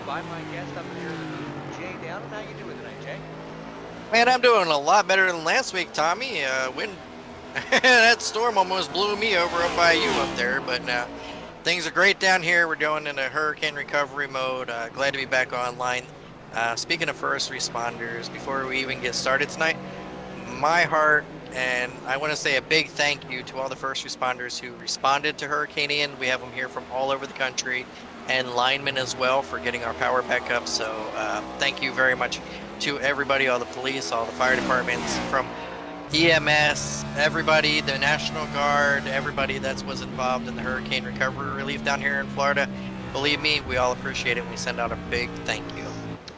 by my guest up here, Jay Dowden. How you doing tonight, Jay? Man, I'm doing a lot better than last week, Tommy. That storm almost blew me over up by you up there, but things are great down here. We're going into hurricane recovery mode. Glad to be back online. Speaking of first responders, before we even get started tonight, my heart and I want to say a big thank you to all the first responders who responded to Hurricane Ian. We have them here from all over the country, and linemen as well for getting our power back up. So thank you very much to everybody, all the police, all the fire departments, from EMS, everybody, the National Guard, everybody that was involved in the hurricane recovery relief down here in Florida. Believe me, we all appreciate it. And we send out a big thank you.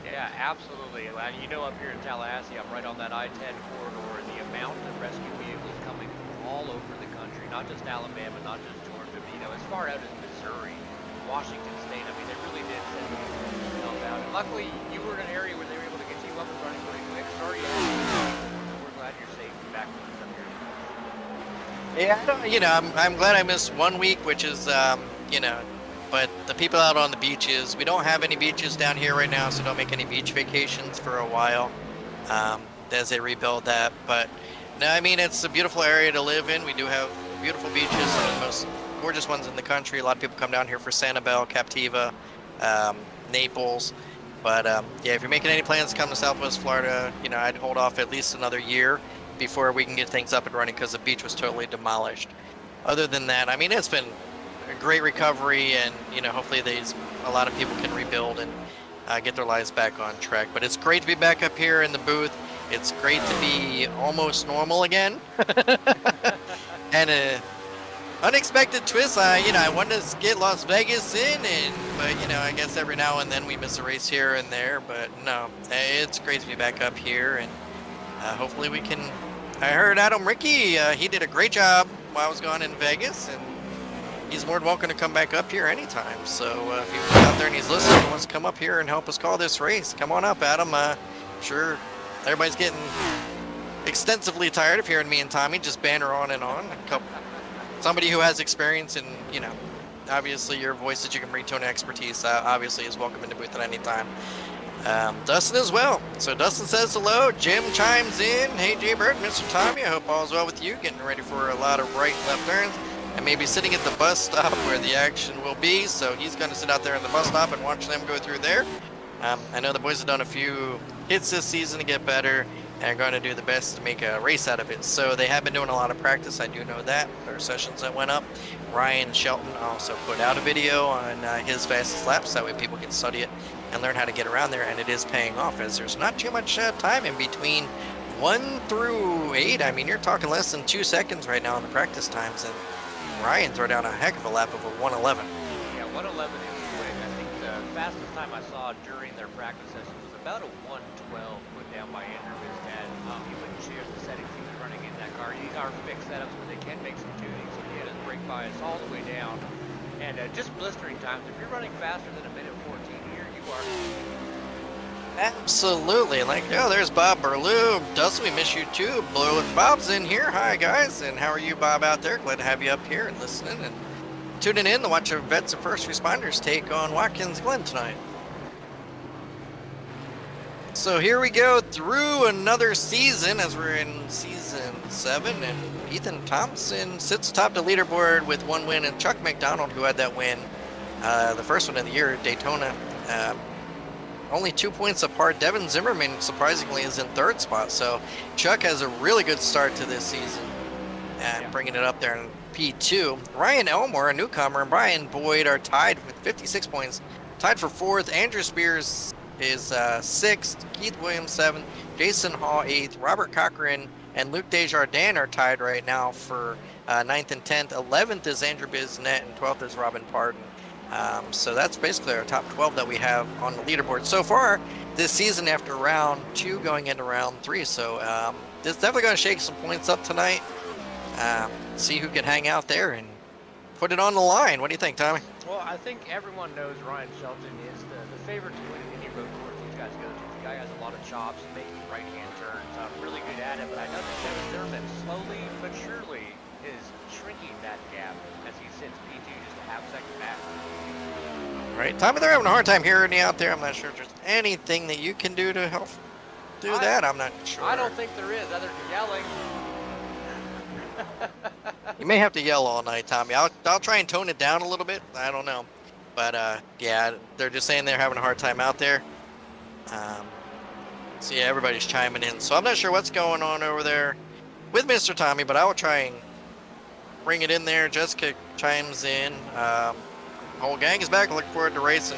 Yeah, absolutely. And you know, up here in Tallahassee, I'm right on that I-10 corridor, and the amount of rescue vehicles coming from all over the country, not just Alabama, not just Georgia, but, you know, as far out as Missouri, Washington State. I mean, they really did send people to help out. And luckily, you were in an area where they were able to get you up and running pretty quick. Sorry you had to. We're glad you're safe and back with us up here. Yeah, I'm glad I missed 1 week, which is, but the people out on the beaches, we don't have any beaches down here right now, so don't make any beach vacations for a while as they rebuild that. But no, I mean, it's a beautiful area to live in. We do have beautiful beaches, some of the most gorgeous ones in the country. A lot of people come down here for Sanibel, Captiva, Naples. But yeah, if you're making any plans to come to Southwest Florida, I'd hold off at least another year before we can get things up and running, because the beach was totally demolished. Other than that, I mean, it's been a great recovery, and hopefully a lot of people can rebuild and get their lives back on track. But it's great to be back up here in the booth. It's great to be almost normal again. And unexpected twist. I wanted to get Las Vegas in, but I guess every now and then we miss a race here and there. But no, it's great to be back up here, and hopefully we can. I heard Adam Ricky. He did a great job while I was gone in Vegas, and he's more than welcome to come back up here anytime. So if he's out there and he's listening and wants to come up here and help us call this race, come on up, Adam. Sure, everybody's getting extensively tired of hearing me and Tommy just banter on and on. Somebody who has experience and, obviously your voice that you can bring to an expertise, obviously is welcome in the booth at any time. Dustin as well. So Dustin says hello. Jim chimes in. Hey, Jay Bird, Mr. Tommy, I hope all is well with you. Getting ready for a lot of right and left turns, and maybe sitting at the bus stop where the action will be. So he's going to sit out there in the bus stop and watch them go through there. I know the boys have done a few hits this season to get better, and are going to do the best to make a race out of it. So they have been doing a lot of practice. I do know that. There are sessions that went up. Ryan Shelton also put out a video on his fastest laps. That way people can study it and learn how to get around there. And it is paying off, as there's not too much time in between 1 through 8. I mean, you're talking less than 2 seconds right now in the practice times. And Ryan threw down a heck of a lap of a 1:11. Yeah, 1:11 is quick. I think the fastest time I saw during their practice session was about a 1:12 put down by Andrew Bizdad. He wouldn't share the settings he was running in that car. These are fixed setups where they can make some tuning, so he had his brake bias all the way down. And just blistering times. If you're running faster than a minute 14 here, you are. Absolutely. There's Bob Berlew. Dustin, we miss you too. Bob's in here. Hi, guys. And how are you, Bob, out there? Glad to have you up here and listening and tuning in to watch our vets and first responders take on Watkins Glen tonight. So here we go through another season, as we're in season 7, and Ethan Thompson sits atop the leaderboard with 1 win, and Chuck McDonald, who had that win, the first one of the year at Daytona, only 2 points apart. Devin Zimmerman, surprisingly, is in 3rd spot. So Chuck has a really good start to this season and bringing it up there in P2. Ryan Elmore, a newcomer, and Brian Boyd are tied with 56 points, tied for 4th. Andrew Spears is 6th, Keith Williams 7th, Jason Hall 8th, Robert Cochran and Luke Desjardins are tied right now for 9th and 10th. 11th is Andrew Bisnet, and 12th is Robin Pardon. So that's basically our top 12 that we have on the leaderboard so far this season after round 2 going into round 3. So it's definitely going to shake some points up tonight. See who can hang out there and put it on the line. What do you think, Tommy? Well, I think everyone knows Ryan Shelton is the favorite to win any road course these guys go to. The guy has a lot of chops, making right-hand turns. Really good at it, but I know that Devin Zimmerman slowly but surely is shrinking that gap as he sits P2 just a half second back. Right, Tommy, they're having a hard time hearing you out there. I'm not sure if there's anything that you can do to help do that. I'm not sure. I don't think there is, other than yelling. You may have to yell all night, Tommy. I'll try and tone it down a little bit. I don't know, but yeah, they're just saying they're having a hard time out there. So yeah, everybody's chiming in. So I'm not sure what's going on over there with Mr. Tommy, but I will try and bring it in there. Jessica chimes in. Whole gang is back. Looking forward to racing.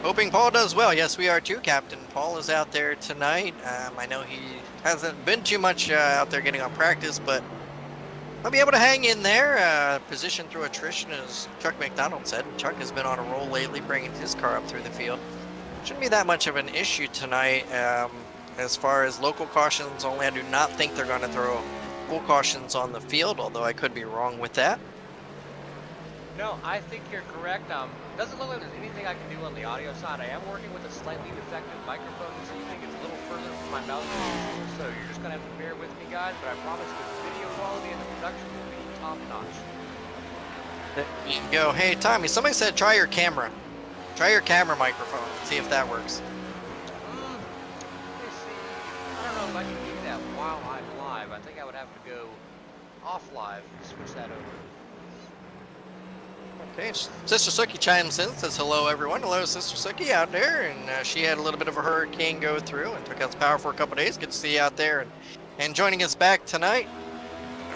Hoping Paul does well. Yes, we are too, Captain. Paul is out there tonight. I know he hasn't been too much out there getting on practice, but I'll be able to hang in there. Position through attrition, as Chuck McDonald said. Chuck has been on a roll lately, bringing his car up through the field. Shouldn't be that much of an issue tonight. As far as local cautions, only I do not think they're going to throw full cautions on the field, although I could be wrong with that. No, I think you're correct. Doesn't look like there's anything I can do on the audio side. I am working with a slightly defective microphone this evening. It's a little further from my mouth, so you're just going to have to bear with me, guys, but I promise the video quality and the production will be top-notch. There you go. Hey, Tommy, somebody said try your camera. Try your camera microphone. See if that works. Let me see. I don't know if I can do that while I'm live. I think I would have to go off live to switch that over. Okay, Sister Suki chimes in, says hello everyone. Hello, Sister Suki out there, and she had a little bit of a hurricane go through and took out power for a couple days. Good to see you out there, and joining us back tonight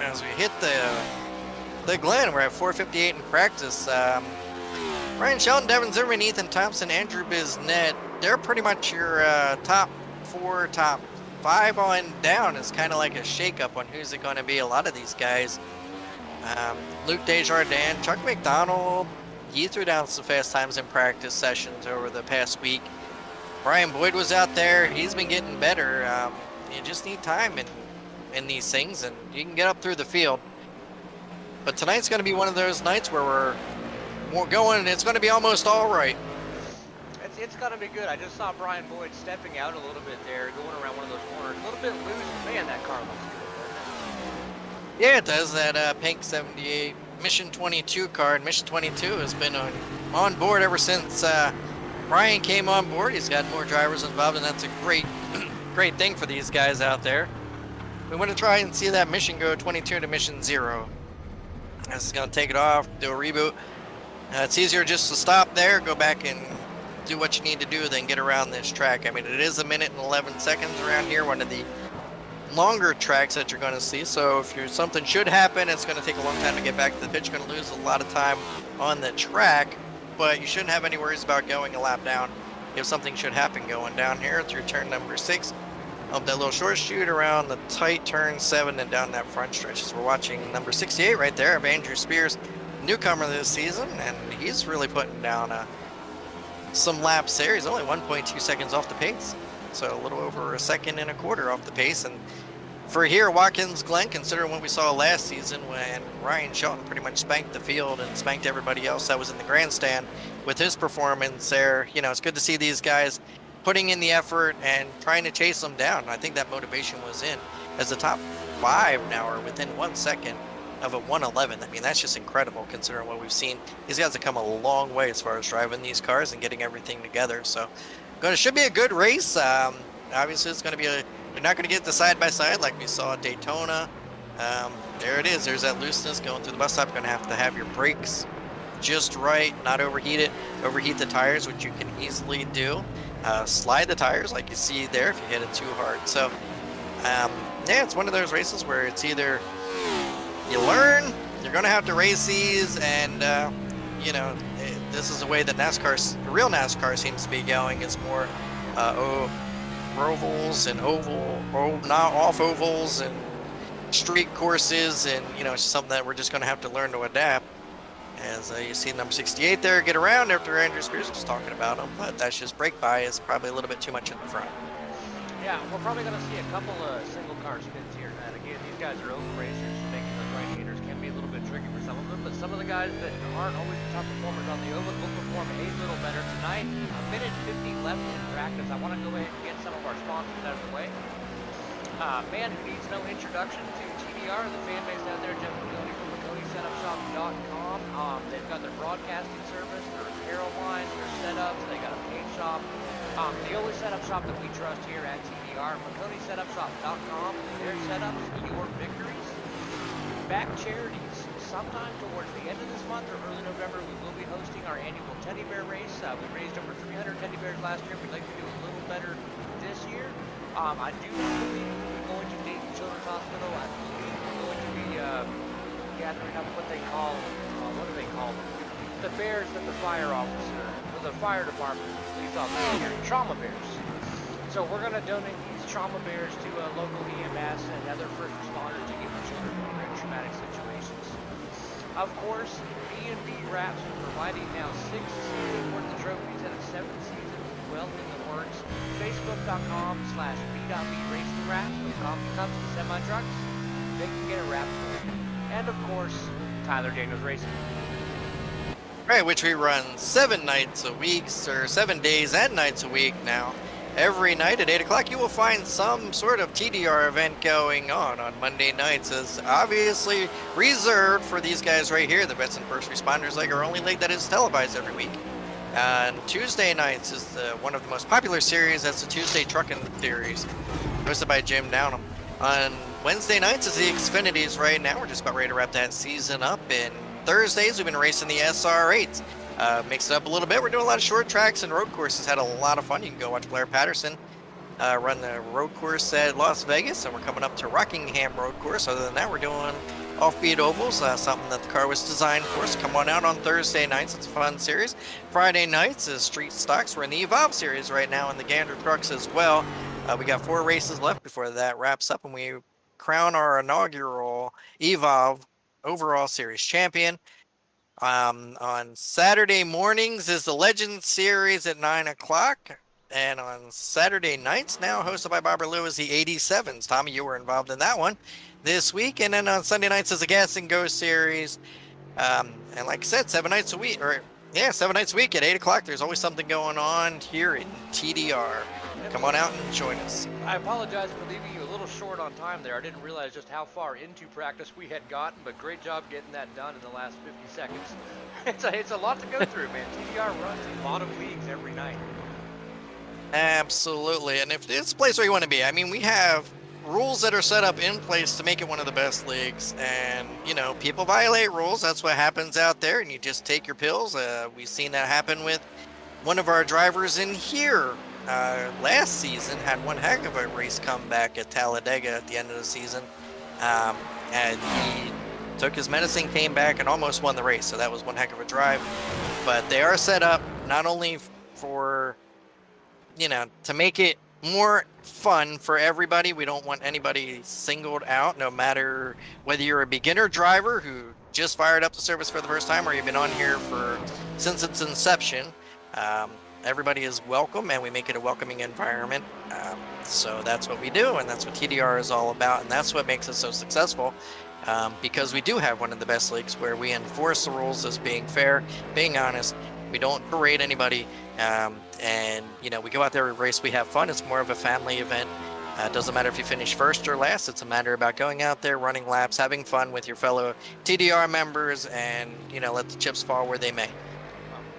as we hit the Glen. We're at 4:58 in practice. Ryan Shelton, Devin Zimmerman, Ethan Thompson, Andrew Biznett, they're pretty much your top 4, top 5 on down. It's kind of like a shakeup on who's it going to be. A lot of these guys. Luke Desjardins, Chuck McDonald, he threw down some fast times in practice sessions over the past week. Brian Boyd was out there. He's been getting better. You just need time in these things, and you can get up through the field. But tonight's going to be one of those nights where we're going, it's going to be almost all right. It's going to be good. I just saw Brian Boyd stepping out a little bit there, going around one of those corners. A little bit loose. Man, that car looks good. Yeah, it does. That pink 78 Mission 22 car. And Mission 22 has been on board ever since Brian came on board. He's got more drivers involved, and that's a great thing for these guys out there. We want to try and see that mission go 22 to Mission 0. This is going to take it off, do a reboot. It's easier just to stop there, go back and do what you need to do, then get around this track. I mean, it is 1 minute and 11 seconds around here, one of the longer tracks that you're going to see. So if something should happen, it's going to take a long time to get back to the pitch. You're going to lose a lot of time on the track, but you shouldn't have any worries about going a lap down if something should happen going down here through turn number 6 of that little short shoot around the tight turn 7 and down that front stretch. As we're watching number 68 right there of Andrew Spears, newcomer this season, and he's really putting down some laps there. He's only 1.2 seconds off the pace, so a little over 1.25 seconds off the pace. And for here, Watkins Glen, considering what we saw last season when Ryan Shelton pretty much spanked the field and spanked everybody else that was in the grandstand with his performance there, you know, it's good to see these guys putting in the effort and trying to chase them down. I think that motivation was in, as the top 5 now are within 1 second of a 1:11. I mean, that's just incredible considering what we've seen. These guys have come a long way as far as driving these cars and getting everything together. So should be a good race. Obviously, it's going to be you're not going to get the side-by-side like we saw at Daytona. There it is. There's that looseness going through the bus stop. You're going to have your brakes just right, not overheat the tires, which you can easily do. Slide the tires like you see there if you hit it too hard. So yeah, it's one of those races where it's either you learn, you're going to have to race these, and you know, this is the way that real NASCAR seems to be going. It's more ovals and not off ovals and street courses, and you know, it's something that we're just going to have to learn to adapt. As you see number 68 there get around after Andrew Spears was talking about him, but that's just brake bias, probably a little bit too much in the front. Yeah, we're probably going to see a couple of single car spins here tonight. Again, these guys are open racers, making those right haters can be a little bit tricky for some of them, but some of the guys that aren't always the top performers on the oval will perform a little better tonight. 1:50 left in practice. I want to go ahead and get some of our sponsors out of the way. Man who needs no introduction to TDR, the fan base out there, Jeff McConey from McConeySetupShop.com. They've got their broadcasting service, their apparel shop. The only setup shop that we trust here at TDR, McConeySetupShop.com. Their setups, your victories. BACC charities. Sometime towards the end of this month or early November, we will be hosting our annual teddy bear race. We raised over 300 teddy bears last year. We'd like to do a little better this year. I do believe we're going to Dayton Children's Hospital. I believe we're going to be gathering up what they call, what do they call them? The bears that the fire officer, or the fire department, police officer, trauma bears. So we're going to donate these trauma bears to local EMS and other first responders to give children who are in traumatic situations. Of course, B&B Wraps are providing now 6 seasons worth of trophies and a 7th season well in the works. Facebook.com/B.B Racing Wraps. When coffee comes to semi-trucks, they can get a wrap for you. And of course, Tyler Daniels Racing. Right, which we run 7 nights a week, or 7 days and nights a week now. Every night at 8 o'clock, you will find some sort of TDR event going on Monday nights. Is obviously reserved for these guys right here, the Vets and First Responders League, our only league that is televised every week. And Tuesday nights is one of the most popular series. That's the Tuesday Trucking Series, hosted by Jim Downham. On Wednesday nights is the Xfinities right now. We're just about ready to wrap that season up. And Thursdays, we've been racing the SR8s. Mix it up a little bit. We're doing a lot of short tracks and road courses. Had a lot of fun. You can go watch Blair Patterson run the road course at Las Vegas, and we're coming up to Rockingham road course. Other than that, we're doing offbeat ovals, something that the car was designed for. So come on out on Thursday nights. It's a fun series. Friday nights is street stocks. We're in the Evolve series right now in the Gander trucks as well. We got 4 races left before that wraps up, and we crown our inaugural Evolve overall series champion. On Saturday mornings is the Legends series at 9 o'clock. And on Saturday nights now, hosted by Barbara Lewis, the 87s. Tommy, you were involved in that one this week. And then on Sunday nights is the Gas and Go series. And like I said, 7 nights a week, 7 nights a week at 8 o'clock. There's always something going on here in TDR. Come on out and join us. I apologize for leaving you a little short on time there. I didn't realize just how far into practice we had gotten, but great job getting that done in the last 50 seconds. It's a lot to go through, man. TDR runs a lot of leagues every night. Absolutely. And if it's a place where you want to be, I mean, we have rules that are set up in place to make it one of the best leagues. And, you know, people violate rules. That's what happens out there. And you just take your pills. We've seen that happen with one of our drivers in here. Last season had one heck of a race comeback at Talladega at the end of the season, and he took his medicine, came back, and almost won the race. So that was one heck of a drive. But they are set up not only for, you know, to make it more fun for everybody. We don't want anybody singled out, no matter whether you're a beginner driver who just fired up the service for the first time, or you've been on here since its inception. Everybody is welcome, and we make it a welcoming environment. So that's what we do, and that's what TDR is all about, and that's what makes us so successful, because we do have one of the best leagues where we enforce the rules as being fair, being honest. We don't berate anybody, and, you know, we go out there, we race, we have fun. It's more of a family event. It doesn't matter if you finish first or last. It's a matter about going out there, running laps, having fun with your fellow TDR members, and, you know, let the chips fall where they may.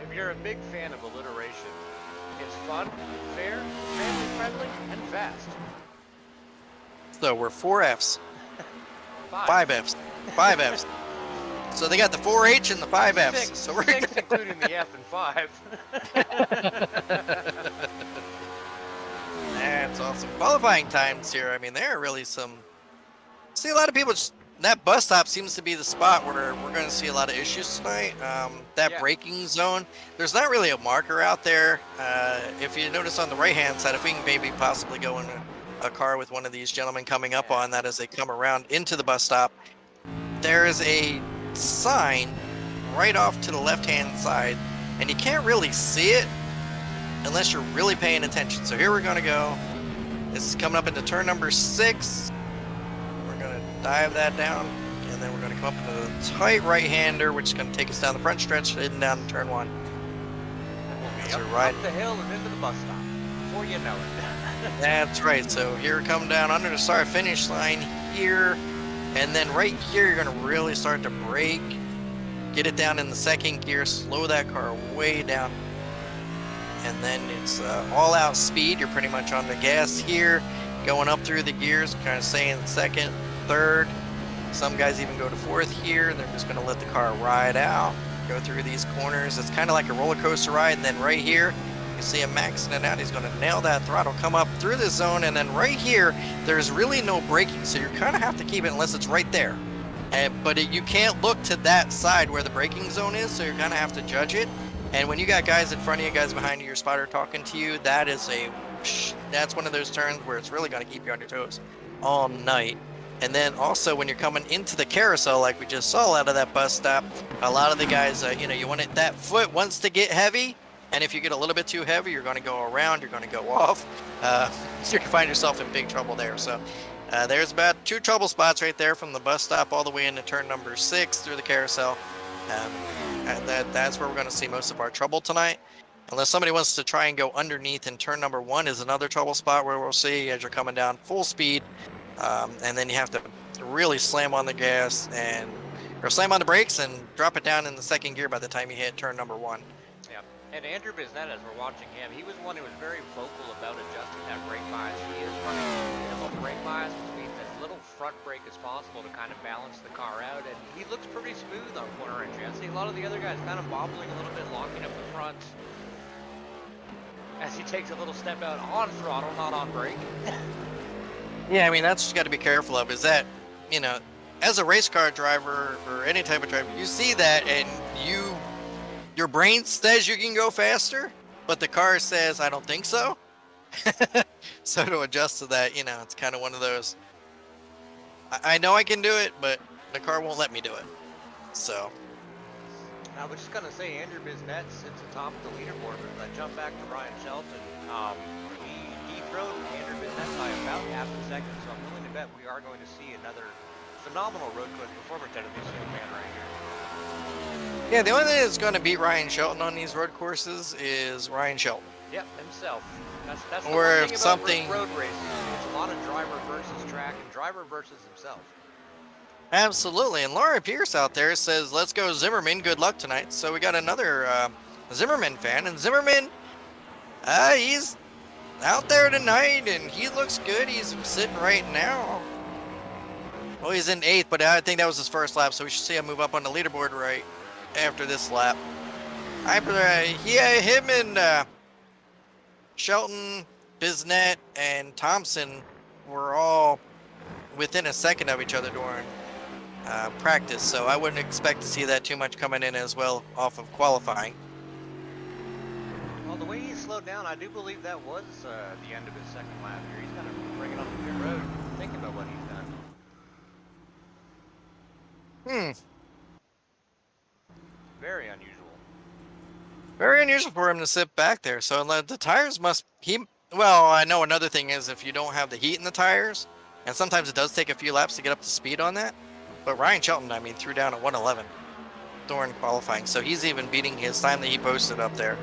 If you're a big fan of alliteration, it's fun, fair, family-friendly, and fast. So we're 4 Fs. 5 Fs. 5 Fs. So they got the 4H and the 5 Fs. 6, So we're 6 including the F and 5. That's awesome. Qualifying times here, I mean, there are really some... See, a lot of people just... That bus stop seems to be the spot where we're going to see a lot of issues tonight. That braking zone, there's not really a marker out there. If you notice on the right-hand side, if we can maybe possibly go in a car with one of these gentlemen coming up on that as they come around into the bus stop, there is a sign right off to the left-hand side, and you can't really see it unless you're really paying attention. So here we're going to go. This is coming up into turn number 6. Dive that down, and then we're going to come up into the tight right-hander, which is going to take us down the front stretch, heading down to turn 1. We'll be up the hill and into the bus stop before you know it. That's right. So here we come down under the start-finish line here, and then right here you're going to really start to brake, get it down in the second gear, slow that car way down, and then it's all out speed. You're pretty much on the gas here, going up through the gears, kind of staying second, third. Some guys even go to fourth here. They're just going to let the car ride out, go through these corners. It's kind of like a roller coaster ride. And then right here, you see him maxing it out. He's going to nail that throttle, come up through this zone. And then right here, there's really no braking. So you kind of have to keep it unless it's right there. But you can't look to that side where the braking zone is. So you're going to have to judge it. And when you got guys in front of you, guys behind you, your spotter talking to you, that's one of those turns where it's really going to keep you on your toes all night. And then also when you're coming into the carousel, like we just saw out of that bus stop, a lot of the guys, you want it, that foot wants to get heavy. And if you get a little bit too heavy, you're going to go around, you're going to go off. So you can find yourself in big trouble there. So there's about 2 trouble spots right there from the bus stop all the way into turn number 6 through the carousel. And that's where we're going to see most of our trouble tonight. Unless somebody wants to try and go underneath, and turn number 1 is another trouble spot where we'll see as you're coming down full speed. And then you have to really slam on the gas or slam on the brakes and drop it down in the second gear by the time you hit turn number 1. Yeah, and Andrew Biznett, as we're watching him, he was one who was very vocal about adjusting that brake bias. He is running minimal brake bias, which means as little front brake as possible to kind of balance the car out. And he looks pretty smooth on corner entry. I see a lot of the other guys kind of bobbling a little bit, locking up the front as he takes a little step out on throttle, not on brake. Yeah, I mean, that's what you got to be careful of, is that, as a race car driver or any type of driver, you see that and your brain says you can go faster, but the car says, I don't think so. So to adjust to that, it's kind of one of those, I know I can do it, but the car won't let me do it. So. I was just going to say, Andrew Biznett sits atop the leaderboard, but I jump back to Ryan Shelton. He dethroned Andrew Biznett by about half a second, so I'm willing to bet we are going to see another phenomenal road course performance out of this young man right here. Yeah, the only thing that's going to beat Ryan Shelton on these road courses is Ryan Shelton. Yep, himself. That's the or one thing if about something road racing. It's a lot of driver versus track and driver versus himself. Absolutely. And Laura Pierce out there says, let's go Zimmerman. Good luck tonight. So we got another Zimmerman fan. And Zimmerman, he's out there tonight and he looks good. He's sitting right now. Well, he's in 8th, but I think that was his first lap. So we should see him move up on the leaderboard right after this lap. Him and Shelton, Biznett, and Thompson were all within a second of each other during practice, so I wouldn't expect to see that too much coming in as well off of qualifying. Well, the way he slowed down, I do believe that was the end of his second lap here. He's kind of bringing up the pit road, thinking about what he's done. Very unusual. Very unusual for him to sit back there. So the tires well, I know another thing is if you don't have the heat in the tires, and sometimes it does take a few laps to get up to speed on that. But Ryan Shelton, I mean, threw down a 1:11 during qualifying. So he's even beating his time that he posted up there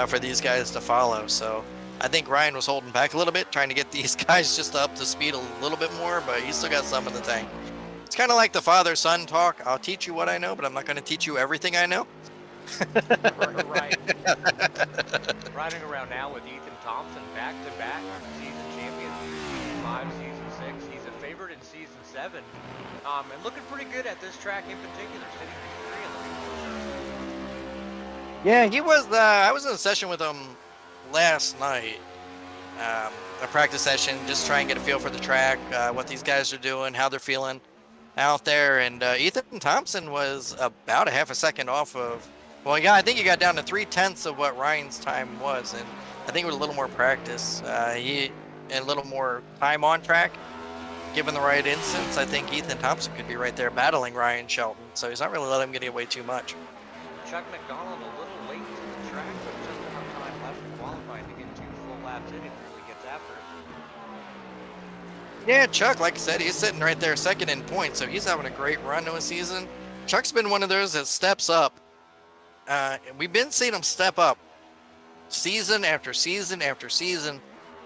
for these guys to follow. So I think Ryan was holding back a little bit, trying to get these guys just up to speed a little bit more, but he's still got some in the tank. It's kind of like the father-son talk. I'll teach you what I know, but I'm not going to teach you everything I know. Right. Riding around now with Ethan Thompson back-to-back season champion, season 5, season 6. He's a favorite in season 7. And looking pretty good at this track in particular, sitting P3 in the lead. Yeah, he was. I was in a session with him last night, a practice session, just try and get a feel for the track, what these guys are doing, how they're feeling out there. And Ethan Thompson was about a half a second off of. Well, yeah, I think he got down to 3/10 of what Ryan's time was, and I think with a little more practice, and a little more time on track, given the right instance, I think Ethan Thompson could be right there battling Ryan Shelton. So he's not really letting him get away too much. Chuck McDonald a little late to the track, but just enough time left in qualifying to get 2 full laps in and really gets after it. Yeah, Chuck, like I said, he's sitting right there second in points, so he's having a great run to a season. Chuck's been one of those that steps up. We've been seeing him step up season after season after season.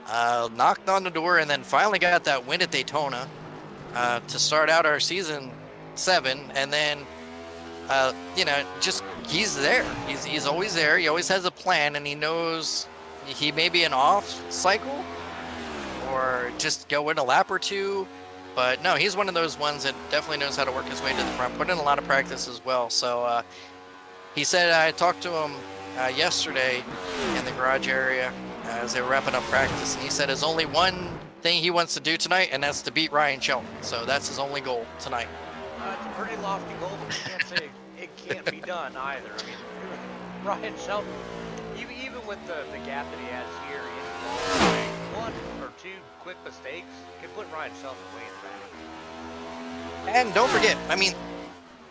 Knocked on the door and then finally got that win at Daytona to start out our season 7. And then, just he's there. He's always there. He always has a plan, and he knows he may be an off cycle or just go in a lap or two. But no, he's one of those ones that definitely knows how to work his way to the front, put in a lot of practice as well. So he said I talked to him yesterday in the garage area as they were wrapping up practice, and he said there's only one thing he wants to do tonight, and that's to beat Ryan Shelton. So that's his only goal tonight. It's a pretty lofty goal, but you can't say it can't be done either. I mean, Ryan Shelton, even with the gap that he has here, one or two quick mistakes can put Ryan Shelton way in the back. And don't forget, I mean,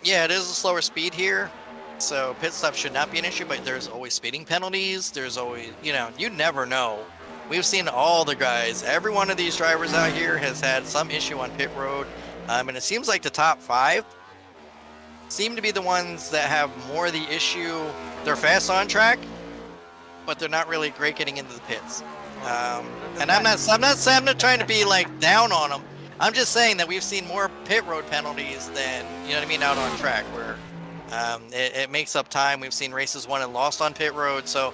yeah, it is a slower speed here, so pit stop should not be an issue, but there's always speeding penalties. There's always, you never know. We've seen all the guys. Every one of these drivers out here has had some issue on pit road. And it seems like the top 5 seem to be the ones that have more of the issue. They're fast on track, but they're not really great getting into the pits. And I'm not trying to be like down on them. I'm just saying that we've seen more pit road penalties than, out on track, where it makes up time. We've seen races won and lost on pit road. So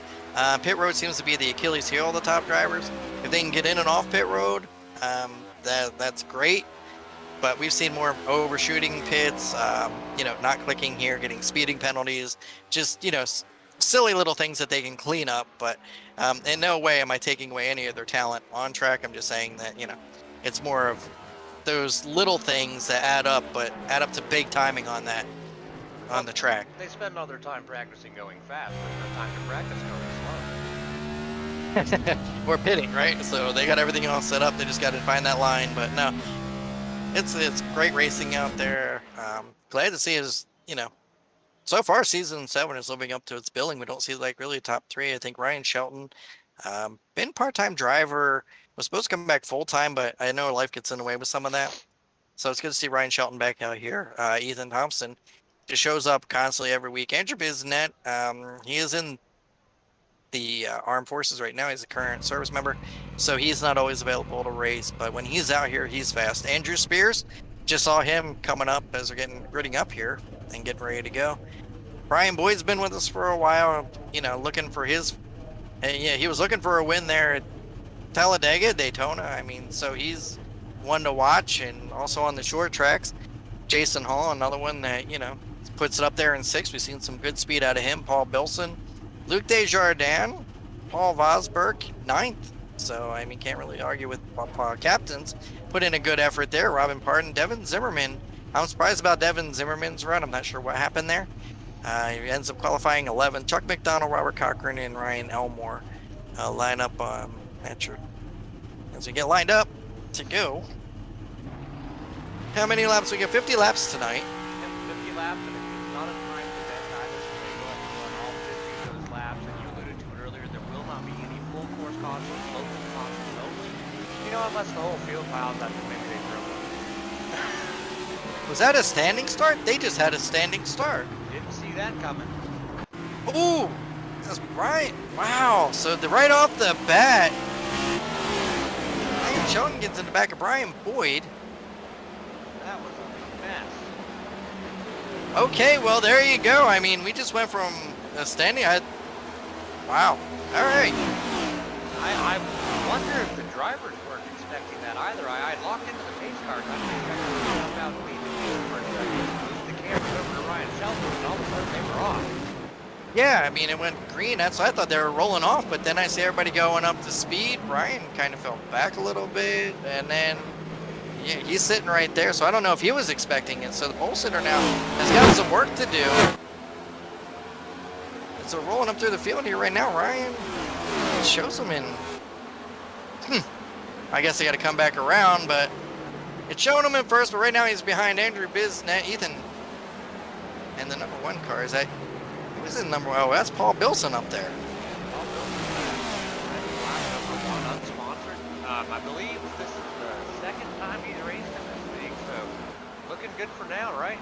pit road seems to be the Achilles heel of the top drivers. If they can get in and off pit road, that's great. But we've seen more overshooting pits, not clicking here, getting speeding penalties, just, silly little things that they can clean up. But in no way am I taking away any of their talent on track. I'm just saying that, it's more of those little things that add up to big timing on that, on the track. They spend all their time practicing going fast, but no time to practice going slow. Or pitting, right? So they got everything all set up. They just got to find that line. But no, it's great racing out there. Glad to see his, so far season 7 is living up to its billing. We don't see like really top 3. I think Ryan Shelton, been part-time driver, was supposed to come back full-time, but I know life gets in the way with some of that. So it's good to see Ryan Shelton back out here. Ethan Thompson just shows up constantly every week. Andrew Bisnet, he is in the armed forces right now. He's a current service member, so he's not always available to race, but when he's out here, he's fast. Andrew Spears, just saw him coming up as they're gritting up here and getting ready to go. Brian Boyd's been with us for a while, looking for his, he was looking for a win there at Talladega, Daytona. I mean, so he's one to watch, and also on the short tracks. Jason Hall, another one that, puts it up there in 6th. We've seen some good speed out of him. Paul Bilson, Luke Desjardins, Paul Vosberg, 9th. So, I mean, can't really argue with captains. Put in a good effort there. Robin Parton, Devin Zimmerman. I'm surprised about Devin Zimmerman's run. I'm not sure what happened there. He ends up qualifying 11th. Chuck McDonald, Robert Cochran, and Ryan Elmore line up as we get lined up to go. How many laps? We get 50 laps tonight. 50 laps, and it's not a time for that either, so they go ahead and run all 50 of those laps. And you alluded to it earlier, there will not be any full course cautions, local cautions only. Unless the whole field piles up, maybe they throw one. Was that a standing start? They just had a standing start. Didn't see that coming. Ooh, that's right. Wow. So right off the bat, Ryan Shelton gets in the back of Brian Boyd. That was a mess. Okay, well, there you go. I mean, we just went from a standing. Wow. All right. I wonder if the drivers weren't expecting that either. I locked into the pace car. I think I could jump out and lead the field for a second. Moved the camera over to Ryan Shelton, and all of a sudden they were off. Yeah, I mean, it went green. That's why I thought they were rolling off, but then I see everybody going up to speed. Ryan kind of fell back a little bit, and then he's sitting right there, so I don't know if he was expecting it. So the pole sitter now has got some work to do. And so rolling up through the field here right now, Ryan shows him in. I guess they got to come back around, but it's showing him in first, but right now he's behind Andrew Bisnet, Ethan, and the number 1 car. Is that, who's in number 1? Oh, that's Paul Bilson up there. Paul Bilson, number 1, unsponsored. I believe this is the second time he's raced in this league, so looking good for now, right?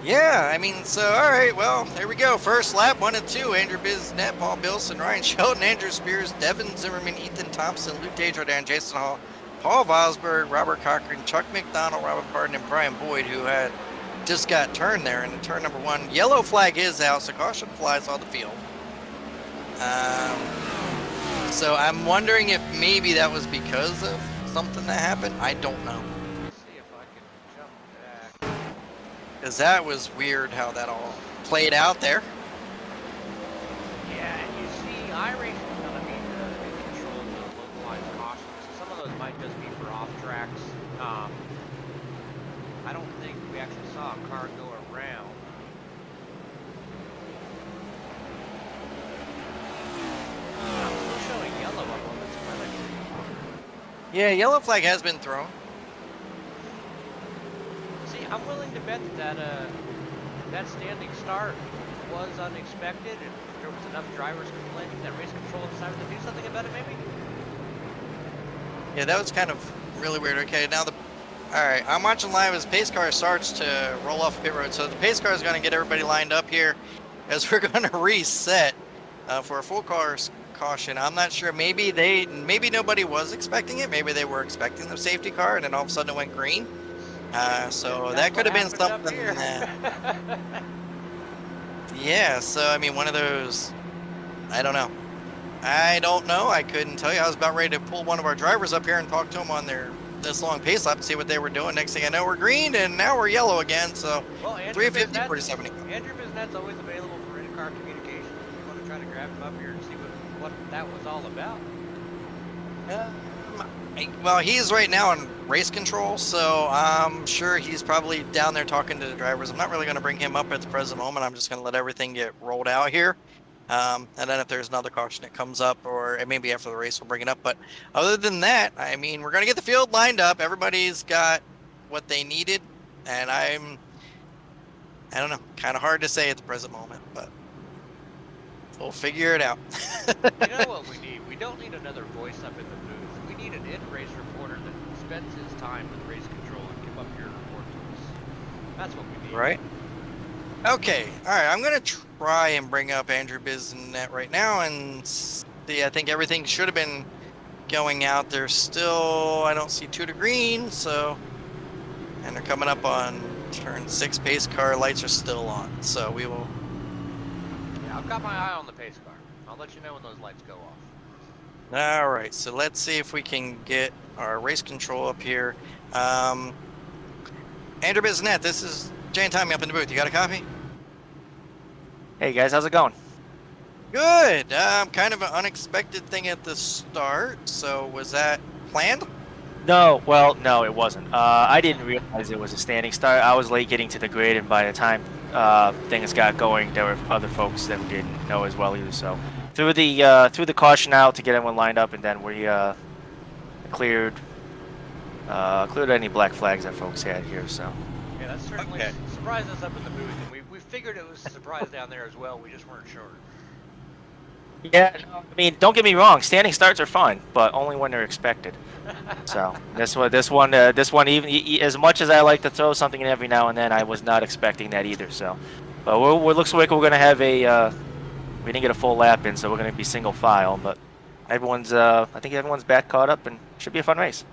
Yeah, I mean, so, all right, well, there we go. First lap, 1 and 2. Andrew Bisnet, Paul Bilson, Ryan Shelton, Andrew Spears, Devin Zimmerman, Ethan Thompson, Luke Desjardins, Jason Hall, Paul Vosberg, Robert Cochran, Chuck McDonald, Robert Parton, and Brian Boyd, who had just got turned there in turn number 1. Yellow flag is out, so caution flies on the field. So I'm wondering if maybe that was because of something that happened. I don't know. Let's see if I can jump back. Because that was weird how that all played out there. Yeah, and you see, iRacing is going to be in control of the localized cautions. So some of those might just be for off tracks. I don't think we actually saw a car go around. I'm still showing yellow up on this telemetry. Yeah, yellow flag has been thrown. See, I'm willing to bet that standing start was unexpected, and there was enough drivers complaining that race control decided to do something about it, maybe? Yeah, that was kind of really weird. Okay, now all right, I'm watching live as pace car starts to roll off pit road. So the pace car is going to get everybody lined up here as we're going to reset for a full cars caution. I'm not sure. Maybe nobody was expecting it. Maybe they were expecting the safety car, and then all of a sudden it went green. So that could have been something. Yeah. So I mean, one of those. I don't know. I couldn't tell you. I was about ready to pull one of our drivers up here and talk to them on this long pace lap and see what they were doing. Next thing I know, we're green, and now we're yellow again. So well, 350, 47. Andrew Biznet's always available for in-car communication. If you want to try to grab him up here and see what that was all about. Well, he's right now in race control, so I'm sure he's probably down there talking to the drivers. I'm not really going to bring him up at the present moment. I'm just going to let everything get rolled out here. And then if there's another caution that comes up, or maybe after the race, we'll bring it up. But other than that, I mean, we're going to get the field lined up. Everybody's got what they needed. And I don't know, kind of hard to say at the present moment, but we'll figure it out. You know what we need? We don't need another voice up in the booth. We need an in-race reporter that spends his time with race control and give up your report to us. That's what we need. Right. Okay, all right, I'm going to try and bring up Andrew Biznet right now and see. I think everything should have been going out. There's still, I don't see 2 to green, so, and they're coming up on turn 6. Pace car lights are still on, so we will. Yeah, I've got my eye on the pace car. I'll let you know when those lights go off. All right, so let's see if we can get our race control up here. Andrew Biznet, this is Jay and Tommy up in the booth. You got a copy? Hey guys, how's it going? Good. Kind of an unexpected thing at the start. So was that planned? No, well, no, it wasn't. I didn't realize it was a standing start. I was late getting to the grid, and by the time things got going, there were other folks that we didn't know as well either. So threw the caution out to get everyone lined up, and then we cleared any black flags that folks had here. So. Yeah, that certainly surprised us up in the booth, and we figured it was a surprise down there as well. We just weren't sure. Yeah, no, I mean, don't get me wrong. Standing starts are fun, but only when they're expected. So this one, even as much as I like to throw something in every now and then, I was not expecting that either. So, but it looks like we're gonna have we didn't get a full lap in, so we're gonna be single file. But I think everyone's back caught up, and should be a fun race.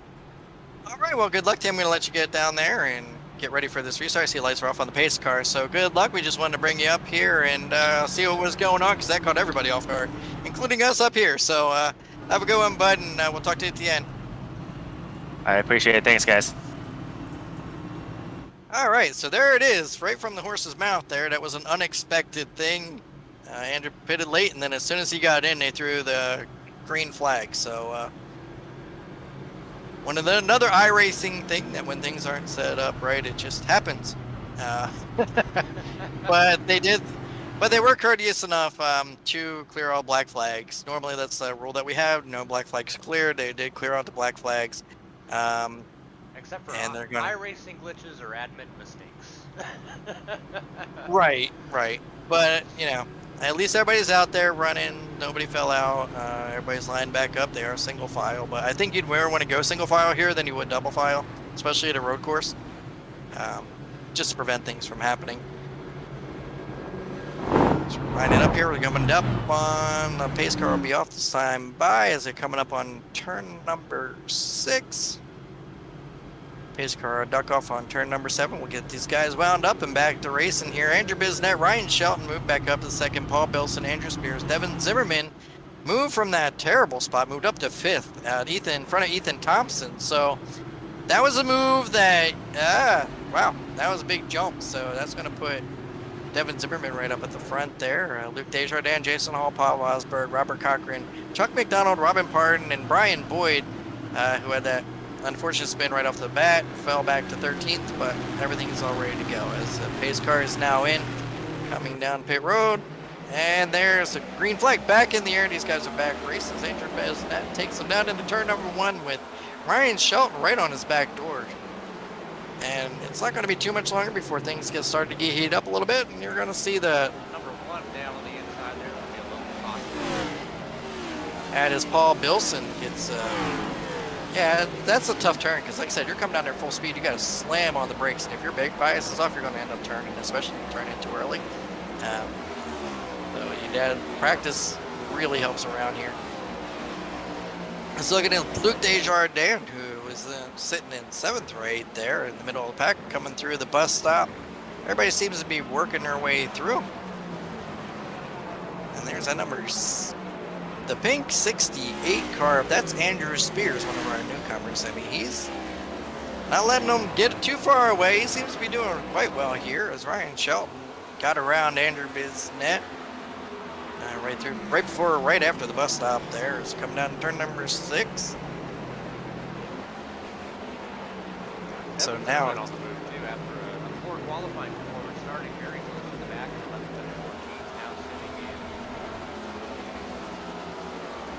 All right, well, good luck, Tim. I'm going to let you get down there and get ready for this restart. I see lights are off on the pace car, so good luck. We just wanted to bring you up here and see what was going on, because that caught everybody off guard, including us up here. So have a good one, bud, and we'll talk to you at the end. I appreciate it. Thanks, guys. All right, so there it is, right from the horse's mouth there. That was an unexpected thing. Andrew pitted late, and then as soon as he got in, they threw the green flag. So another iRacing thing, that when things aren't set up right, it just happens. But they were courteous enough to clear all black flags. Normally that's a rule that we have, no black flags cleared. They did clear out the black flags. Except for iRacing glitches or admin mistakes. Right. But, at least everybody's out there running. Nobody fell out. Everybody's lined back up. They are single file. But I think you'd more want to go single file here than you would double file, especially at a road course, just to prevent things from happening. So we're lining up here. We're coming up on the pace car. Will be off this time by as they're coming up on turn number 6. Pace car duck off on turn number 7. We'll get these guys wound up and back to racing here. Andrew Bisnet, Ryan Shelton moved back up to second. Paul Bilson, Andrew Spears, Devin Zimmerman moved from that terrible spot, moved up to 5th. Ethan in front of Ethan Thompson. So that was a move that, wow, that was a big jump. So that's going to put Devin Zimmerman right up at the front there. Luke Desjardins, Jason Hall, Paul Osberg, Robert Cochran, Chuck McDonald, Robin Pardon, and Brian Boyd, who had that unfortunate spin right off the bat, fell back to 13th, but everything is all ready to go as the pace car is now in, coming down pit road. And there's a green flag back in the air. These guys are back racing. Andrew Bisnet takes them down into turn number 1 with Ryan Shelton right on his back door. And it's not going to be too much longer before things get started to get heated up a little bit, and you're going to see the Number 1 down on the inside there. There'll be a little pocket. and as Paul Bilson gets, yeah, that's a tough turn because, like I said, you're coming down there full speed. You got to slam on the brakes, and if your brake bias is off, you're going to end up turning, especially if you turn in too early. So you got practice really helps around here. Let's look at Luke Desjardins, who was sitting in 7th or 8th there in the middle of the pack, coming through the bus stop. Everybody seems to be working their way through. And there's that number, the pink 68 car. That's Andrew Spears, one of our newcomers. I mean, he's not letting them get too far away. He seems to be doing quite well here as Ryan Shelton got around Andrew Bisnet. Right after the bus stop there. It's coming down to turn number 6. So now on the move too after a poor qualifying performance, starting very close to the back of 11th and 14th, now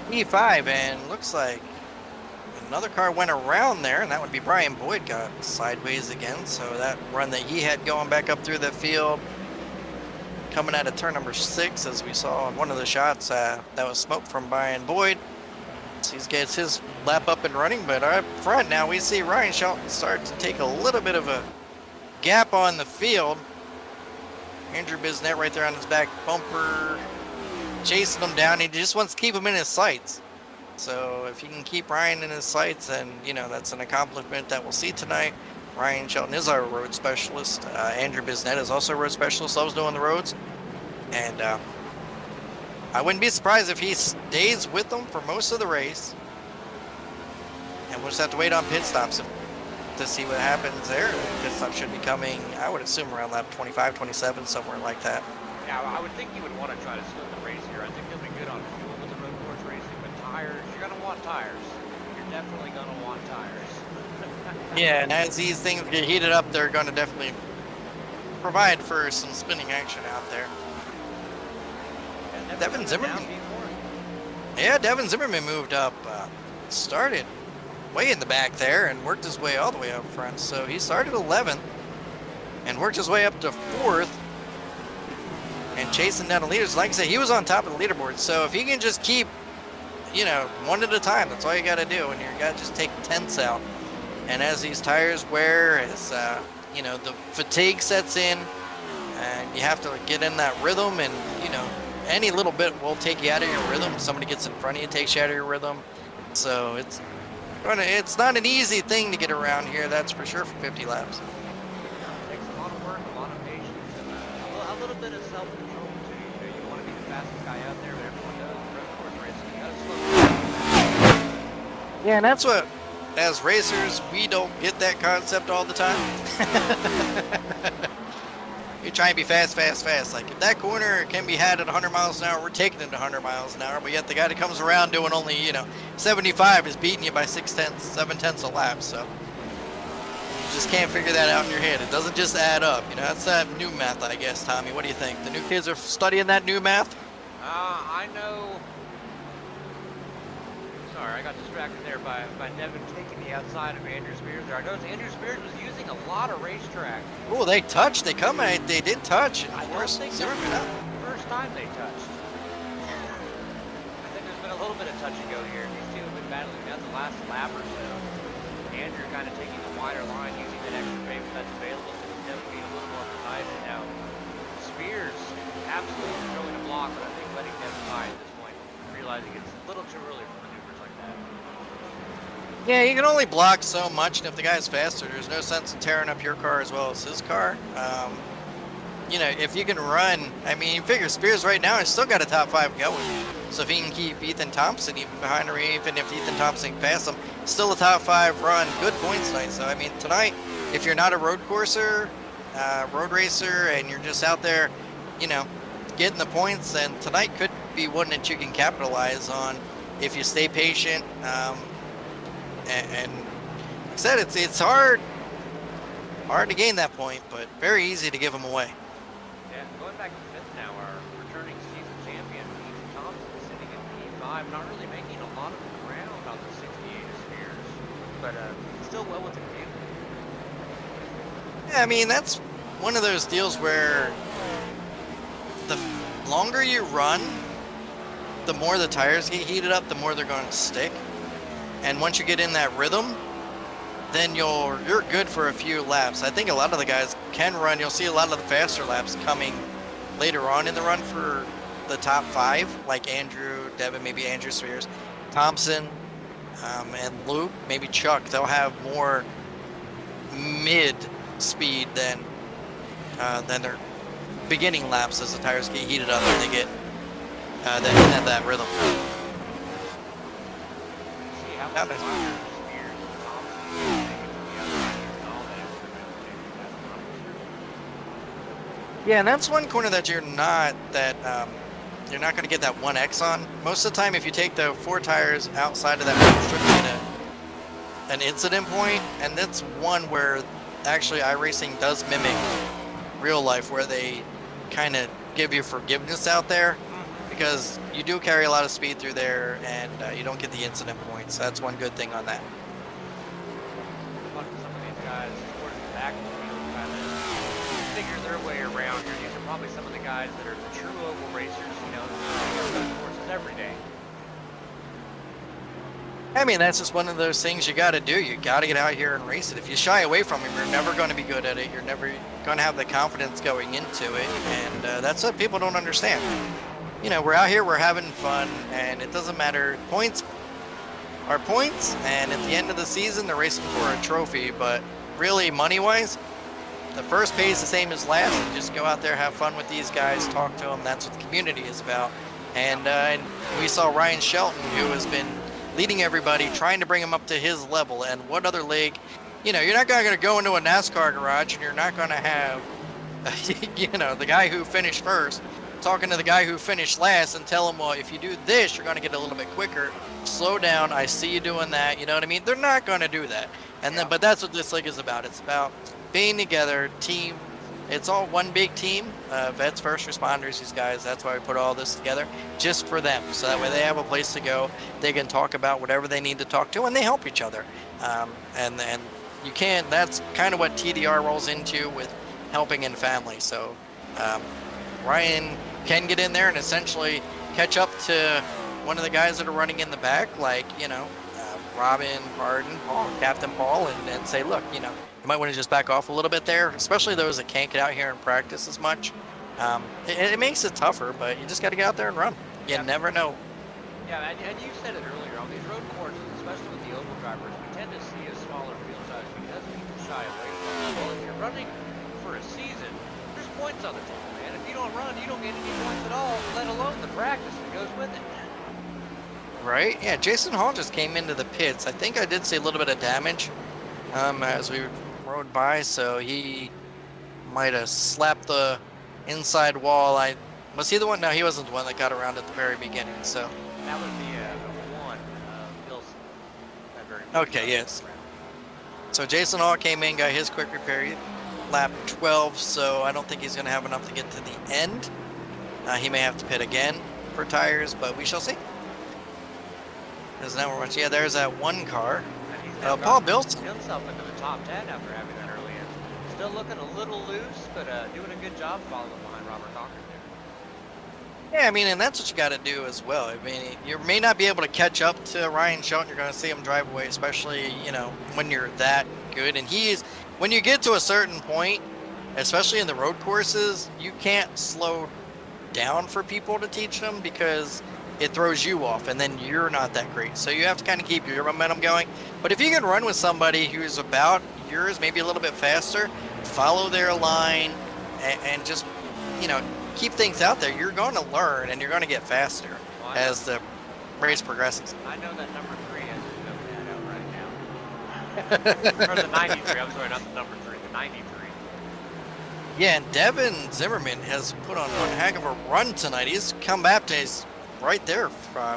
sitting in E5, and looks like another car went around there, and that would be Brian Boyd got sideways again. So that run that he had going back up through the field, coming out of turn number 6, as we saw in one of the shots, that was smoke from Brian Boyd. So he gets his lap up and running, but up front now we see Ryan Shelton start to take a little bit of a gap on the field. Andrew Bisnet right there on his back bumper, chasing him down. He just wants to keep him in his sights. So if you can keep Ryan in his sights, then, you know, that's an accomplishment that we'll see tonight. Ryan Shelton is our road specialist. Andrew Bisnet is also a road specialist, loves doing the roads. And I wouldn't be surprised if he stays with them for most of the race. And we'll just have to wait on pit stops to see what happens there. Pit stop should be coming, I would assume, around lap 25, 27, somewhere like that. Yeah, I would think you would want to try to split the race here. I think he'll be good on fuel with the road course racing, but tires, you're going to want tires. You're definitely going to want tires. Yeah, and as these things get heated up, they're going to definitely provide for some spinning action out there. Devin Zimmerman. Yeah, Devin Zimmerman moved up, started way in the back there and worked his way all the way up front. So he started 11th and worked his way up to 4th and chasing down the leaders. Like I said, he was on top of the leaderboard. So if he can just keep, you know, one at a time, that's all you got to do. And you got to just take tenths out. And as these tires wear, as you know, the fatigue sets in, and you have to get in that rhythm, and you know, any little bit will take you out of your rhythm. Somebody gets in front of you, takes you out of your rhythm. So it's not an easy thing to get around here, that's for sure, for 50 laps. It takes a lot of work, a lot of patience, and a little bit of self-control too. You know, you want to be the fastest guy out there, but everyone does. Road course racing, you got to slow down. Yeah, and that's what, as racers, we don't get that concept all the time. You try and be fast. Like, if that corner can be had at 100 miles an hour, we're taking it to 100 miles an hour. But yet the guy that comes around doing only, you know, 75 is beating you by 7/10 a lap. So you just can't figure that out in your head. It doesn't just add up. You know, that's that new math, I guess, Tommy. What do you think? The new kids are studying that new math? I know. Sorry, I got distracted there by Devin taking the outside of Andrew Spears there. I noticed Andrew Spears was using a lot of racetrack. Oh, they touched. They did touch. And I of don't course, think Zimmerman that's up. the first time they touched. I think there's been a little bit of touch and go here. These two have been battling out the last lap or so. Andrew kind of taking the wider line, using that extra pavement that's available to Devin being a little more precise. And now Spears absolutely throwing a block, but I think letting Devin by at this point, realizing it's a little too early for maneuvers like that. Yeah, you can only block so much, and if the guy's faster, there's no sense in tearing up your car as well as his car. You know, if you can run, I mean, you figure Spears right now has still got a top 5 going. So if he can keep Ethan Thompson even behind her, even if Ethan Thompson can pass him, still a top 5 run, good points tonight. So I mean, tonight, if you're not a road courser, road racer, and you're just out there, you know, getting the points, then tonight could be one that you can capitalize on if you stay patient. And like I said, it's hard to gain that point, but very easy to give them away. Yeah, going back to fifth now, our returning season champion, Ethan Thompson, sitting in P5, not really making a lot of ground on the 68 Spears, but still well within vehicle. Yeah, I mean, that's one of those deals where the longer you run, the more the tires get heated up, the more they're going to stick. And once you get in that rhythm, then you're good for a few laps. I think a lot of the guys can run. You'll see a lot of the faster laps coming later on in the run for the top 5, like Andrew, Devin, maybe Andrew Spears, Thompson, and Luke, maybe Chuck. They'll have more mid speed than their beginning laps as the tires get heated up and they get then that rhythm. See how much Spears and Thompson can take it to the other side and all that incremental change. That's what I'm sure. Yeah, and that's one corner that you're not going to get that 1X on. Most of the time, if you take the 4 tires outside of that strip, you get an incident point, and that's one where actually iRacing does mimic real life, where they kind of give you forgiveness out there, because you do carry a lot of speed through there, and you don't get the incident points. That's one good thing on that. Some of these guys towards the back of the field kind of figure their way around here. These are probably some of the guys that are the true oval racers, you know, who run courses every day. I mean, that's just one of those things you got to do. You got to get out here and race it. If you shy away from it, you're never going to be good at it. You're never going to have the confidence going into it, and that's what people don't understand. You know, we're out here, we're having fun, and it doesn't matter. Points are points, and at the end of the season, they're racing for a trophy. But really, money-wise, the first pay is the same as last. And just go out there, have fun with these guys, talk to them. That's what the community is about. And we saw Ryan Shelton, who has been leading everybody, trying to bring them up to his level. And what other league? You know, you're not going to go into a NASCAR garage, and you're not going to have, you know, the guy who finished first talking to the guy who finished last and tell him, well, if you do this, you're going to get a little bit quicker. Slow down. I see you doing that. You know what I mean? They're not going to do that. And then, but that's what this league is about. It's about being together, team. It's all one big team. Vets, first responders, these guys. That's why we put all this together, just for them. So that way they have a place to go. They can talk about whatever they need to talk to, and they help each other. And you can't. That's kind of what TDR rolls into with helping in family. So Ryan can get in there and essentially catch up to one of the guys that are running in the back, like, you know, Robin, Barden, Paul, Captain Paul, and say, look, you know, you might want to just back off a little bit there, especially those that can't get out here and practice as much. It makes it tougher, but you just got to get out there and run. You never know. Yeah, and you said it earlier, on these road courses, especially with the oval drivers, we tend to see a smaller field size because people shy away from it. Well, if you're running for a season, there's points on the table, man. If you don't run, you don't get any points at all, let alone the practice that goes with it. Right? Yeah, Jason Hall just came into the pits. I think I did see a little bit of damage as we rode by, so he might have slapped the inside wall. Was he the one? No, he wasn't the one that got around at the very beginning. So that was the one, Wilson. That very okay, yes. So Jason Hall came in, got his quick repair, lap 12. So I don't think he's going to have enough to get to the end. He may have to pit again for tires, but we shall see. Because now we're watching. Yeah, there's that one car. Paul Bilson himself into the top 10 after having that early in. Still looking a little loose, but doing a good job following behind Robert Cochran there. Yeah, I mean, and that's what you got to do as well. I mean, you may not be able to catch up to Ryan Shelton. You're going to see him drive away, especially, you know, when you're that good. And when you get to a certain point, especially in the road courses, you can't slow down for people to teach them, because it throws you off, and then you're not that great. So you have to kind of keep your momentum going. But if you can run with somebody who's about yours, maybe a little bit faster, follow their line, and just, you know, keep things out there, you're going to learn and you're going to get faster as the race progresses. I know that number 3 has his nose out right now. Or the 93, I'm sorry, not the number 3, the 93. Yeah, and Devin Zimmerman has put on one heck of a run tonight. He's come back to his right there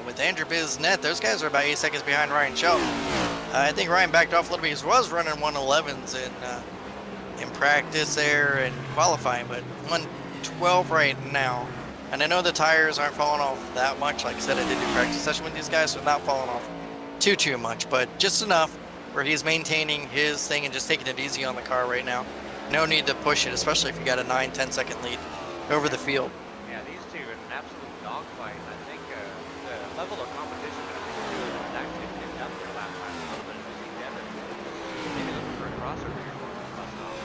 with Andrew Biznett. Those guys are about 8 seconds behind Ryan Shelton. I think Ryan backed off a little bit. He was running 111s in practice there and qualifying, but 112 right now. And I know the tires aren't falling off that much. Like I said, I did a practice session with these guys, so not falling off too much, but just enough where he's maintaining his thing and just taking it easy on the car right now. No need to push it, especially if you got a 9-10 second lead over the field. Yeah, these two in an absolute dogfight. I think the level of competition that these two has actually picked up their last time a little bit. As you see Devin maybe looking for a crossover here for him to bust off.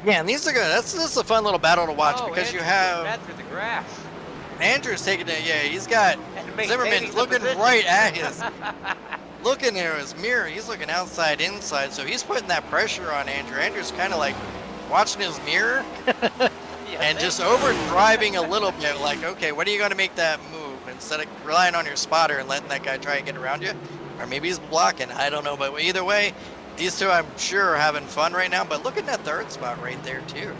Yeah, and these are good. This is a fun little battle to watch because Andrew's you have bad through the grass. Andrew's taking it. Yeah, he's got And Zimmerman maintaining the looking position. right at his. Looking at his mirror, he's looking outside, inside, so he's putting that pressure on Andrew. Andrew's kind of like watching his mirror and just overdriving a little bit, like, okay, when are you going to make that move? Instead of relying on your spotter and letting that guy try and get around you. Or maybe he's blocking, I don't know. But either way, these two, I'm sure, are having fun right now. But look at that third spot right there, too.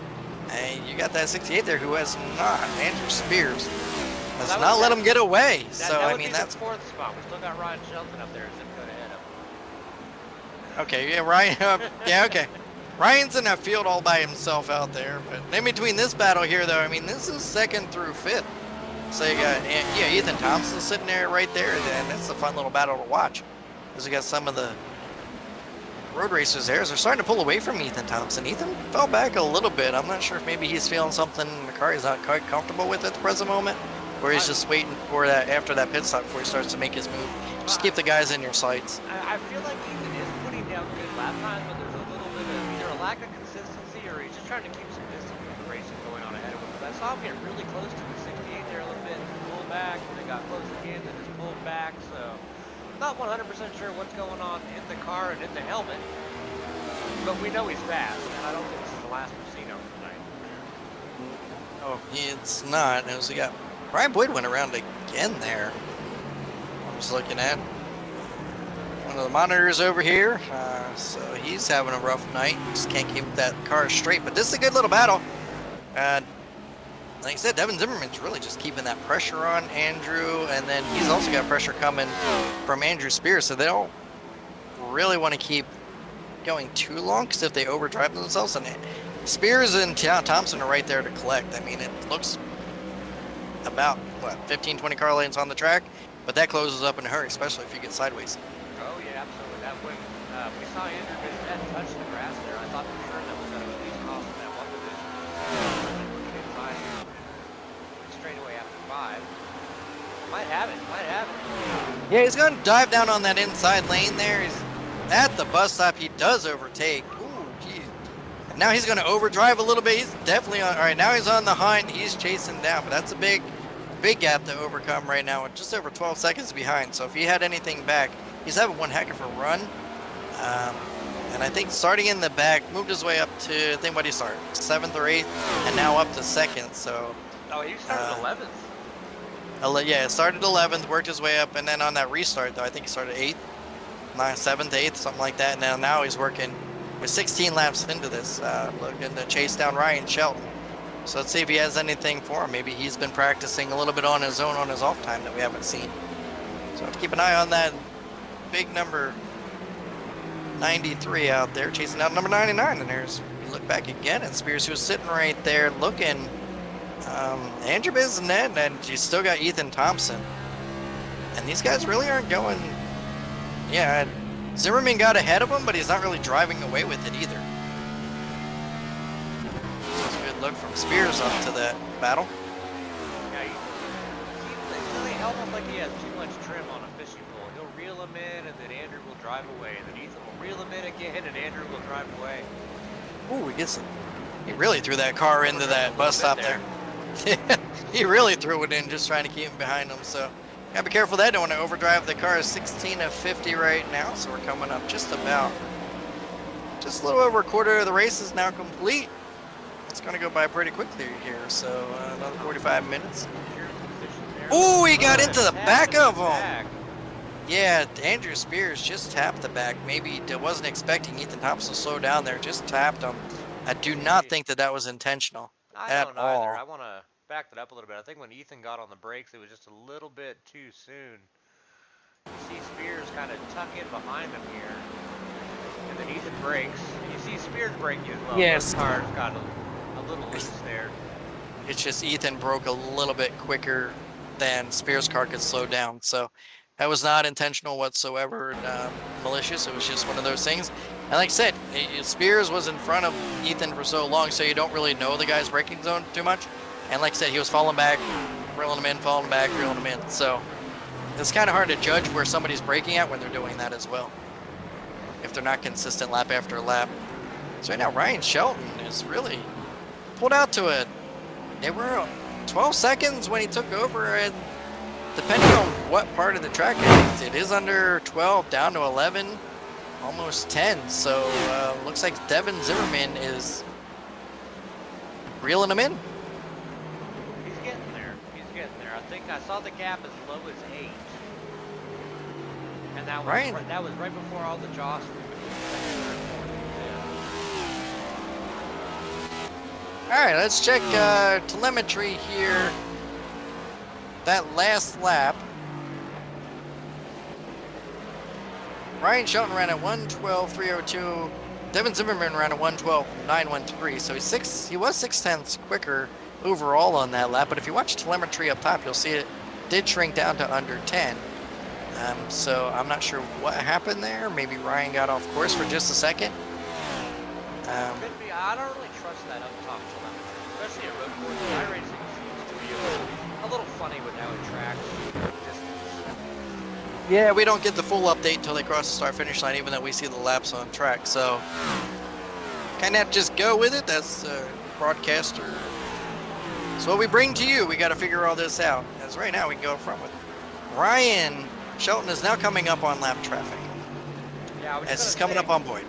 And you got that 68 there who has not, Andrew Spears, has not let him get away. So, I mean, that's... the 4th spot. We still got Ryan Shelton up there. Zip code ahead of him. Okay, yeah, Ryan, yeah, okay. Ryan's in that field all by himself out there, but in between this battle here, though, I mean, this is 2nd through 5th. So you got, yeah, Ethan Thompson sitting there right there, and it's a fun little battle to watch. Because we got some of the road racers there. They're starting to pull away from Ethan Thompson. Ethan fell back a little bit. I'm not sure if maybe he's feeling something in the car he's not quite comfortable with at the present moment, or he's just waiting for that after that pit stop before he starts to make his move. Just keep the guys in your sights. I feel like Ethan is putting down good lap times, but there's a little bit of either a lack of consistency or he's just trying to keep some distance with the racing going on ahead of him. But I saw him get really close to the 68 there a little bit, pull back, and they got close again, and just pulled back. So I'm not 100% sure what's going on in the car and in the helmet, but we know he's fast, and I don't think this is the last we've seen of him tonight. Oh, it's not. As we got Brian Boyd went around again there. I'm just looking at one of the monitors over here. So he's having a rough night. Just can't keep that car straight. But this is a good little battle. Like I said, Devin Zimmerman's really just keeping that pressure on Andrew. And then he's also got pressure coming from Andrew Spears. So they don't really want to keep going too long, because if they overdrive themselves, and Spears and Thompson are right there to collect. I mean, it looks about, what, 15, 20 car lanes on the track, but that closes up in a hurry, especially if you get sideways. Oh yeah, absolutely. That when we saw Andrew Biznett touch the grass there, I thought for sure that was going to at least cost him that one position. Looking inside here, straight away after 5. Might have it, might have it. Yeah, he's going to dive down on that inside lane there. He's at the bus stop. He does overtake. Ooh, geez. And now he's going to overdrive a little bit. He's definitely on. All right, now he's on the hunt. He's chasing down, but that's a big gap to overcome right now. With just over 12 seconds behind. So if he had anything back, he's having one heck of a run. And I think starting in the back, moved his way up to, I think, what did he start? 7th or 8th, and now up to 2nd. So. Oh, he started 11th. Yeah, started 11th, worked his way up, and then on that restart, though, I think he started 8th, 7th, 8th, something like that. And now he's working with 16 laps into this, looking to chase down Ryan Shelton. So let's see if he has anything for him. Maybe he's been practicing a little bit on his own on his off time that we haven't seen. So keep an eye on that big number 93 out there, chasing out number 99. And there's, you look back again at Spears, who was sitting right there looking. Andrew Biznett, and you still got Ethan Thompson. And these guys really aren't going. Yeah, Zimmerman got ahead of him, but he's not really driving away with it either. So it's a good look from Spears up to that battle. Yeah, it's really almost like he has too much trim on a fishing pole. He'll reel him in, and then Andrew will drive away. And then Ethan will reel him in again, and Andrew will drive away. Ooh, he gets it. He really threw that car into that bus stop there. He really threw it in just trying to keep him behind him. So gotta be careful of that. Don't want to overdrive. The car is 16 of 50 right now, so we're coming up just a little over a quarter of the race is now complete. It's gonna go by pretty quickly here. So another 45 minutes. Oh, he got into the back of him. Yeah, Andrew Spears just tapped the back. Maybe wasn't expecting Ethan Thompson to slow down there. Just tapped him. I do not think that was intentional I don't all. either. I want to back that up a little bit. I think when Ethan got on the brakes, it was just a little bit too soon. You see Spears kind of tuck in behind him here, and then Ethan brakes. You see Spears braking as well. Yes. Both cars got a little loose there. It's just Ethan broke a little bit quicker than Spears' car could slow down. So that was not intentional whatsoever, malicious. It was just one of those things. And like I said, Spears was in front of Ethan for so long, so you don't really know the guy's braking zone too much. And like I said, he was falling back, reeling him in, falling back, reeling him in. So it's kind of hard to judge where somebody's braking at when they're doing that as well, if they're not consistent lap after lap. So right now, Ryan Shelton is really pulled out to it. They were 12 seconds when he took over, and depending on what part of the track it is under 12 down to 11, almost 10. So looks like Devin Zimmerman is reeling him in. He's getting there. He's getting there. I think I saw the gap as low as 8. And that was right before all the jostling. All right, let's check telemetry here. That last lap, Ryan Shelton ran at 1:12.302. Devin Zimmerman ran at 1:12.913. So he was 6/10 quicker overall on that lap. But if you watch telemetry up top, you'll see it did shrink down to under 10. So I'm not sure what happened there. Maybe Ryan got off course for just a second. Could be. I don't really trust that up top telemetry, especially at road courses. iRacing seems to be a little funny with how it tracks distance. Yeah, we don't get the full update until they cross the start-finish line, even though we see the laps on track. So kind of have to just go with it. That's broadcaster. So what we bring to you, we got to figure all this out. As right now, we can go up front with Ryan Shelton is now coming up on lap traffic. Yeah, as he's coming up on Boyd.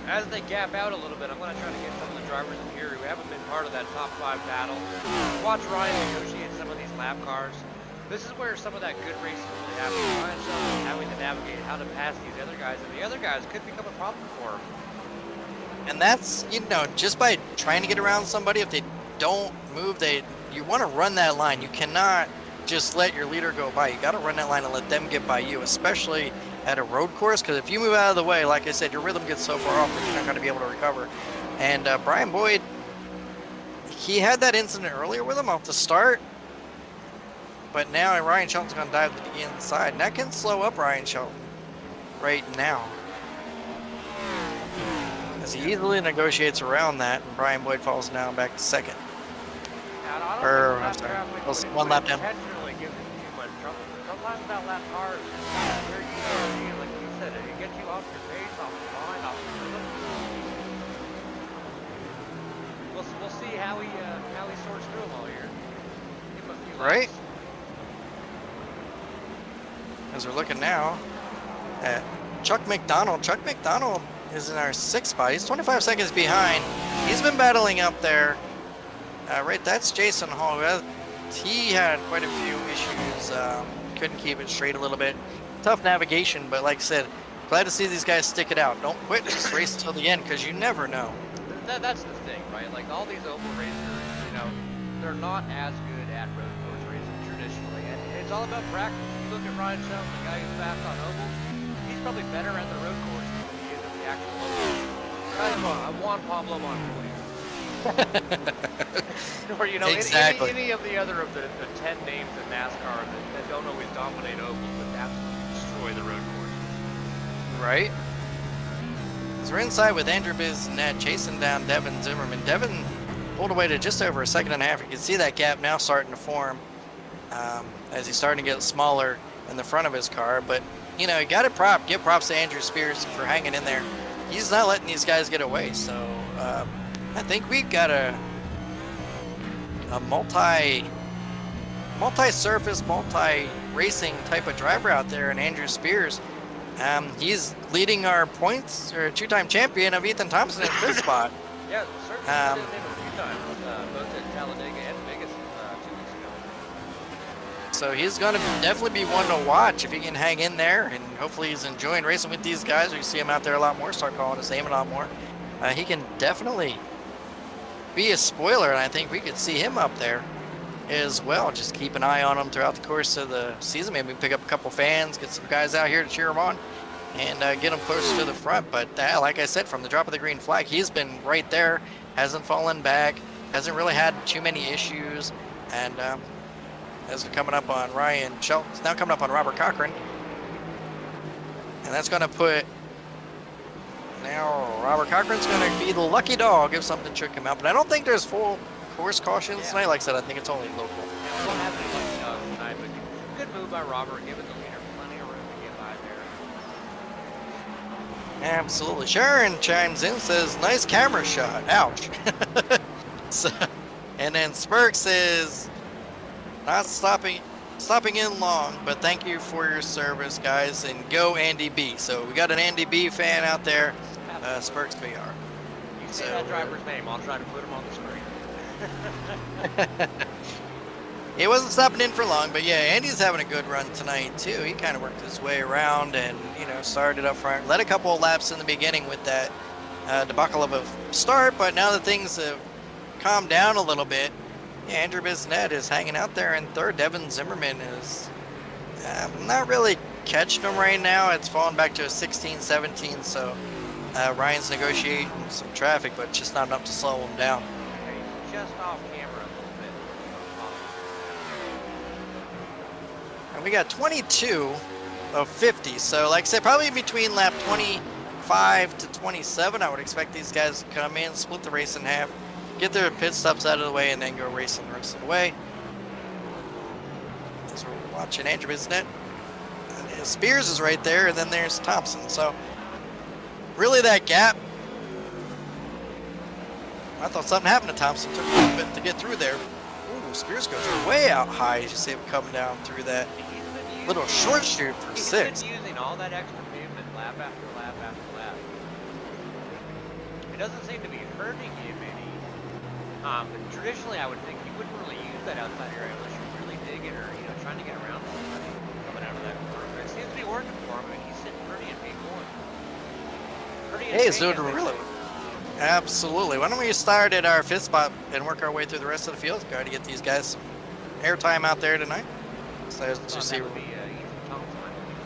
As they gap out a little bit, I'm going to try to get some of the drivers in here who haven't been part of that top 5 battle. Watch Ryan negotiate some of these lap cars. This is where some of that good racing really happens. Ryan Shelton having to navigate how to pass these other guys, and the other guys could become a problem for him. And that's, just by trying to get around somebody, if they don't move, you want to run that line. You cannot just let your leader go by. You got to run that line and let them get by you, especially at a road course, because if you move out of the way, like I said, your rhythm gets so far off that you're not going to be able to recover. And Brian Boyd, he had that incident earlier with him off the start, but now Ryan Shelton's going to dive to the inside, and that can slow up Ryan Shelton right now, as he easily negotiates around that, and Brian Boyd falls down back to second. I'm sorry, one lap down. Intentionally gives him too much trouble. Sometimes that lap cars, where you go, like you said, it gets you off your pace, off your line, off your rhythm. We'll see how he sorts through them all here. Give him a few laps. Right. As we're looking now at Chuck McDonald. Chuck McDonald is in our 6th spot. He's 25 seconds behind. He's been battling up there. Right, that's Jason Hall. He had quite a few issues. Couldn't keep it straight a little bit. Tough navigation, but like I said, glad to see these guys stick it out. Don't quit. Just race till the end, because you never know. That's the thing, right? Like all these oval racers, they're not as good at road course racing traditionally, and it's all about practice. You look at Ryan Shelton, the guy who's fast on ovals, he's probably better at the road course than he is at the actual oval. Kind of a Juan Pablo Montoya. Or exactly. any of the other of the 10 names in NASCAR that don't always dominate ovals, but absolutely destroy the road courses. Right. So we're inside with Andrew Biznett chasing down Devin Zimmerman. Devin pulled away to just over a second and a half. You can see that gap now starting to form as he's starting to get smaller in the front of his car. But you got to give props to Andrew Spears for hanging in there. He's not letting these guys get away. So I think we've got to a multi-surface, multi-racing type of driver out there, and Andrew Spears. He's leading our points, or two-time champion of Ethan Thompson in fifth spot. Yeah, certainly put it in a few times, both at Talladega and Vegas 2 weeks ago. So he's going to definitely be one to watch if he can hang in there, and hopefully he's enjoying racing with these guys. We see him out there a lot more, start calling his name a lot more. He can definitely be a spoiler, and I think we could see him up there as well. Just keep an eye on him throughout the course of the season. Maybe pick up a couple fans, get some guys out here to cheer him on, and get him closer to the front. But like I said, from the drop of the green flag, he's been right there, hasn't fallen back, hasn't really had too many issues, and as we're coming up on Ryan Shelton's now coming up on Robert Cochran, and that's going to put now Robert Cochran's going to be the lucky dog if something should come out. But I don't think there's full course cautions tonight. Like I said, I think it's only local. Yeah, we'll have any lucky dogs tonight, but good move by Robert, giving the leader plenty of room to get by there. Absolutely. Sharon chimes in, says, nice camera shot. Ouch. So, and then Spurk says, not stopping in long, but thank you for your service, guys, and go Andy B. So we got an Andy B fan out there, Spurks VR. You say that driver's name, I'll try to put him on the screen. He wasn't stopping in for long, but yeah, Andy's having a good run tonight too. He kind of worked his way around and, started up front, led a couple of laps in the beginning with that debacle of a start, but now that things have calmed down a little bit, Andrew Bisnet is hanging out there in third. Devin Zimmerman is not really catching him right now. It's fallen back to a 16, 17, so Ryan's negotiating some traffic, but just not enough to slow him down. He's just off camera a little bit. And we got 22 of 50, so like I said, probably between lap 25 to 27, I would expect these guys to come in, split the race in half, get their pit stops out of the way, and then go racing the rest of the way. As we're watching Andrew Bisnet. Spears is right there, and then there's Thompson. So really that gap, I thought something happened to Thompson. Took a little bit to get through there. Ooh, Spears goes way out high as you see him coming down through that little short shoot for sixth. He's been using all that extra movement lap after lap after lap. It doesn't seem to be hurting him any. But traditionally, I would think you wouldn't really use that outside area unless you're really digging or trying to get around somebody coming out of that curve. But it seems to be working for him. I mean, he's sitting pretty in P1. Hey, he's doing really. Absolutely. Why don't we start at our fifth spot and work our way through the rest of the field? Try to get these guys some airtime out there tonight. So as you see,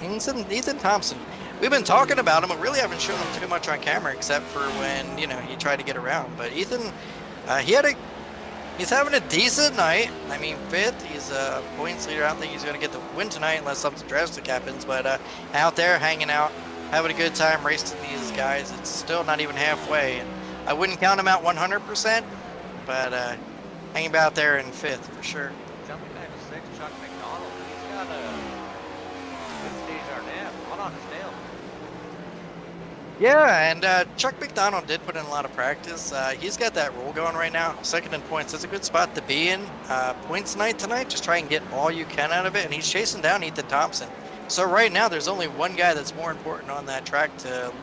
Ethan Thompson. We've been talking about him, but really haven't shown him too much on camera except for when he tried to get around. But Ethan, he's having a decent night. I mean, fifth. He's a points leader. I don't think he's going to get the win tonight unless something drastic happens. But out there hanging out, having a good time racing these guys. It's still not even halfway. And I wouldn't count him out 100%, but hanging out there in fifth for sure. Jumping back to sixth, Chuck McDonald. He's got a good stage Arnett hot on his tail. Yeah, and Chuck McDonald did put in a lot of practice. He's got that roll going right now. Second in points. That's a good spot to be in. Points night tonight. Just try and get all you can out of it. And he's chasing down Ethan Thompson. So right now, there's only one guy that's more important on that track to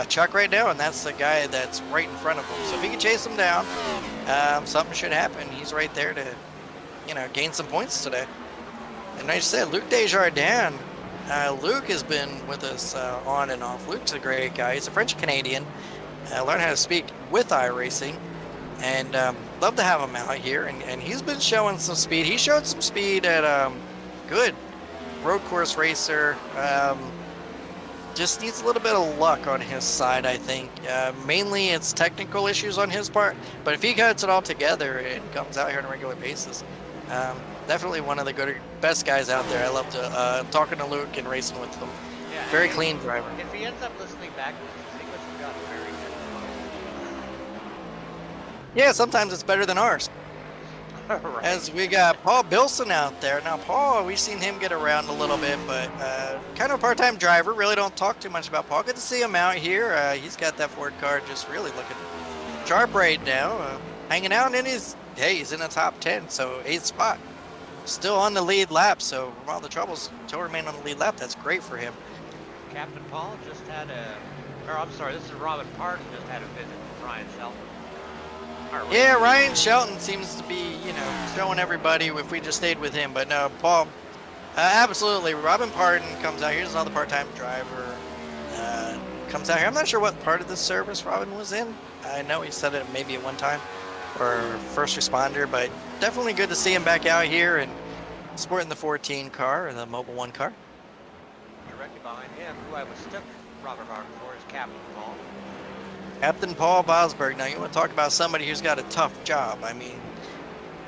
Chuck right now, and that's the guy that's right in front of him. So if he can chase him down, something should happen. He's right there to, gain some points today. And like I said, Luke Desjardins. Luke has been with us on and off. Luke's a great guy. He's a French-Canadian. Learned how to speak with iRacing. And love to have him out here. And he's been showing some speed. He showed some speed at good road course racer. Just needs a little bit of luck on his side, I think. Mainly it's technical issues on his part. But if he cuts it all together and comes out here on a regular basis, definitely one of the best guys out there. I love talking to Luke and racing with him. Yeah, very clean driver. If he ends up listening back to his English, we got very good. Yeah, sometimes it's better than ours. Right. As we got Paul Bilson out there. Now, Paul, we've seen him get around a little bit, but kind of a part-time driver. Really don't talk too much about Paul. Good to see him out here. He's got that Ford car just really looking sharp right now. Hanging out, and he's hey, he's in the top 10, so 8th spot. Still on the lead lap, so from all the troubles, still remain on the lead lap. That's great for him. Captain Paul just had I'm sorry, this is Robin Parton just had a visit from Ryan Shelton. Yeah, Ryan Shelton seems to be, showing everybody if we just stayed with him. But no, Paul, absolutely. Robin Parton comes out. Here's another part-time driver. Comes out here. I'm not sure what part of the service Robin was in. I know he said it maybe at one time, or first responder, but definitely good to see him back out here and sporting the 14 car, or the Mobile 1 car. Directly behind him, who I mistook Robert Parton for, is Captain Paul. Captain Paul Bosberg. Now, you want to talk about somebody who's got a tough job. I mean,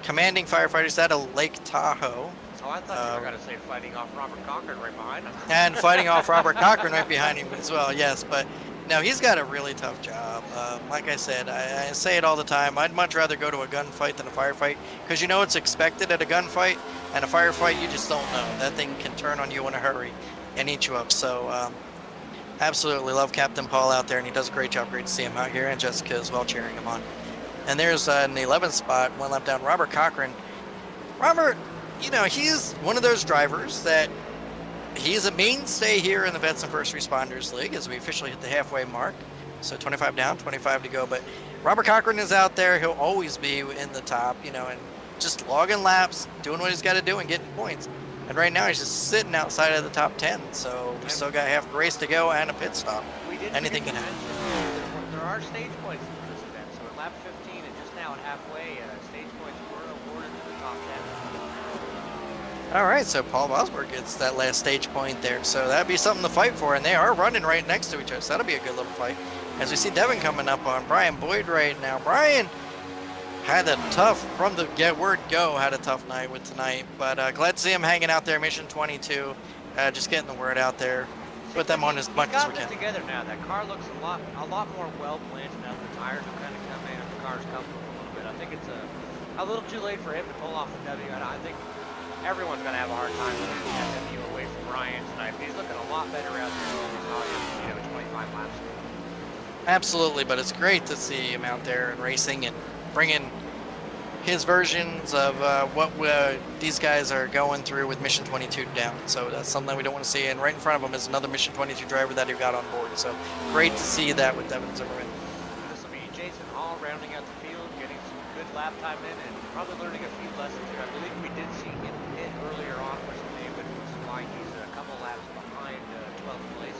commanding firefighters out of Lake Tahoe. Oh, I thought you were going to say fighting off Robert Cochran right behind him. And fighting off Robert Cochran right behind him as well, yes. But no, he's got a really tough job. Like I said, I say it all the time. I'd much rather go to a gunfight than a firefight, because you know it's expected at a gunfight, and a firefight you just don't know. That thing can turn on you in a hurry and eat you up. So absolutely love Captain Paul out there, and he does a great job. Great to see him out here, and Jessica as well cheering him on. And there's in the 11th spot, one lap down, Robert Cochran. Robert, he's one of those drivers that he's a mainstay here in the Vets and First Responders League as we officially hit the halfway mark. So 25 down, 25 to go. But Robert Cochran is out there. He'll always be in the top, and just logging laps, doing what he's got to do and getting points. And right now he's just sitting outside of the top 10. So we still got half a race to go and a pit stop. Anything can happen. There are stage points for this event. So at lap 15 and just now at halfway, stage points were awarded to the top 10. All right, so Paul Bosberg gets that last stage point there. So that'd be something to fight for. And they are running right next to each other. So that'll be a good little fight. As we see Devin coming up on Brian Boyd right now. Brian had a tough, from the word go, had a tough night with tonight. But glad to see him hanging out there, Mission 22. Just getting the word out there. Put them on as much as we can. Together now. That car looks a lot more well planted now. The tires have kind of come in and the car's comfortable a little bit. I think it's a little too late for him to pull off the W. And I think everyone's going to have a hard time with SMU away from Ryan tonight. But he's looking a lot better out there than he saw him, 25 laps ago. Absolutely, but it's great to see him out there and racing and bringing his versions of what these guys are going through with Mission 22 down. So that's something we don't want to see. And right in front of him is another Mission 22 driver that he got on board. So great to see that with Devin Zimmerman. This will be Jason Hall rounding out the field, getting some good lap time in, and probably learning a few lessons here. I believe we did see him hit earlier on with David, which is why he's a couple laps behind 12th place.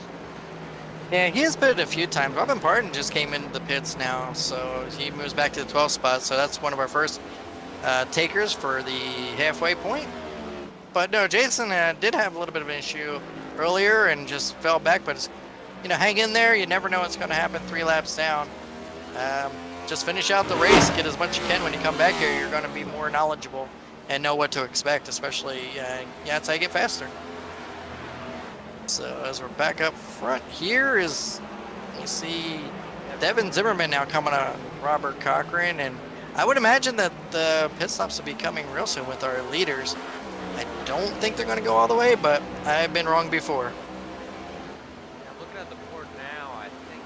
Yeah, he has pitted a few times. Robin Parton just came into the pits now, so he moves back to the 12th spot. So that's one of our first takers for the halfway point. But no, Jason did have a little bit of an issue earlier and just fell back. But hang in there. You never know what's going to happen 3 laps down. Just finish out the race, get as much as you can. When you come back here, you're going to be more knowledgeable and know what to expect, especially that's how you get faster. So as we're back up front here is, you see Devin Zimmerman now coming on Robert Cochran, and I would imagine that the pit stops will be coming real soon with our leaders. I don't think they're going to go all the way, but I've been wrong before. I'm looking at the board now. I think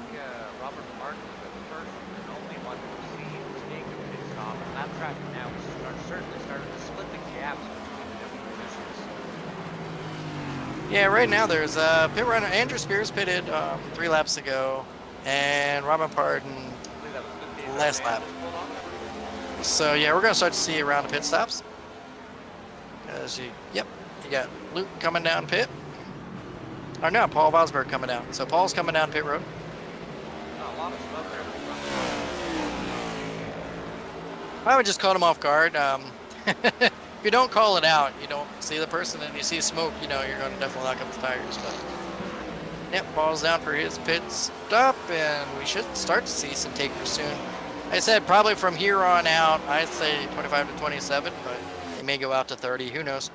Robert Martin was the first and only one we've seen take a pit stop. And lap traffic now is certainly starting to split the gaps between the different positions. Yeah, right now there's pit runner Andrew Spears pitted 3 laps ago, and Robin Parton last lap. So yeah, we're gonna start to see around the pit stops. You got Luke coming down pit. Or no, Paul Bosberg coming down. So Paul's coming down pit road. A lot of smoke there. I would just caught him off guard. If you don't call it out, you don't see the person and you see smoke, you're going to definitely lock up the tires. But yep, Paul's down for his pit stop, and we should start to see some takers soon. I said probably from here on out, I'd say 25 to 27, but they may go out to 30. Who knows?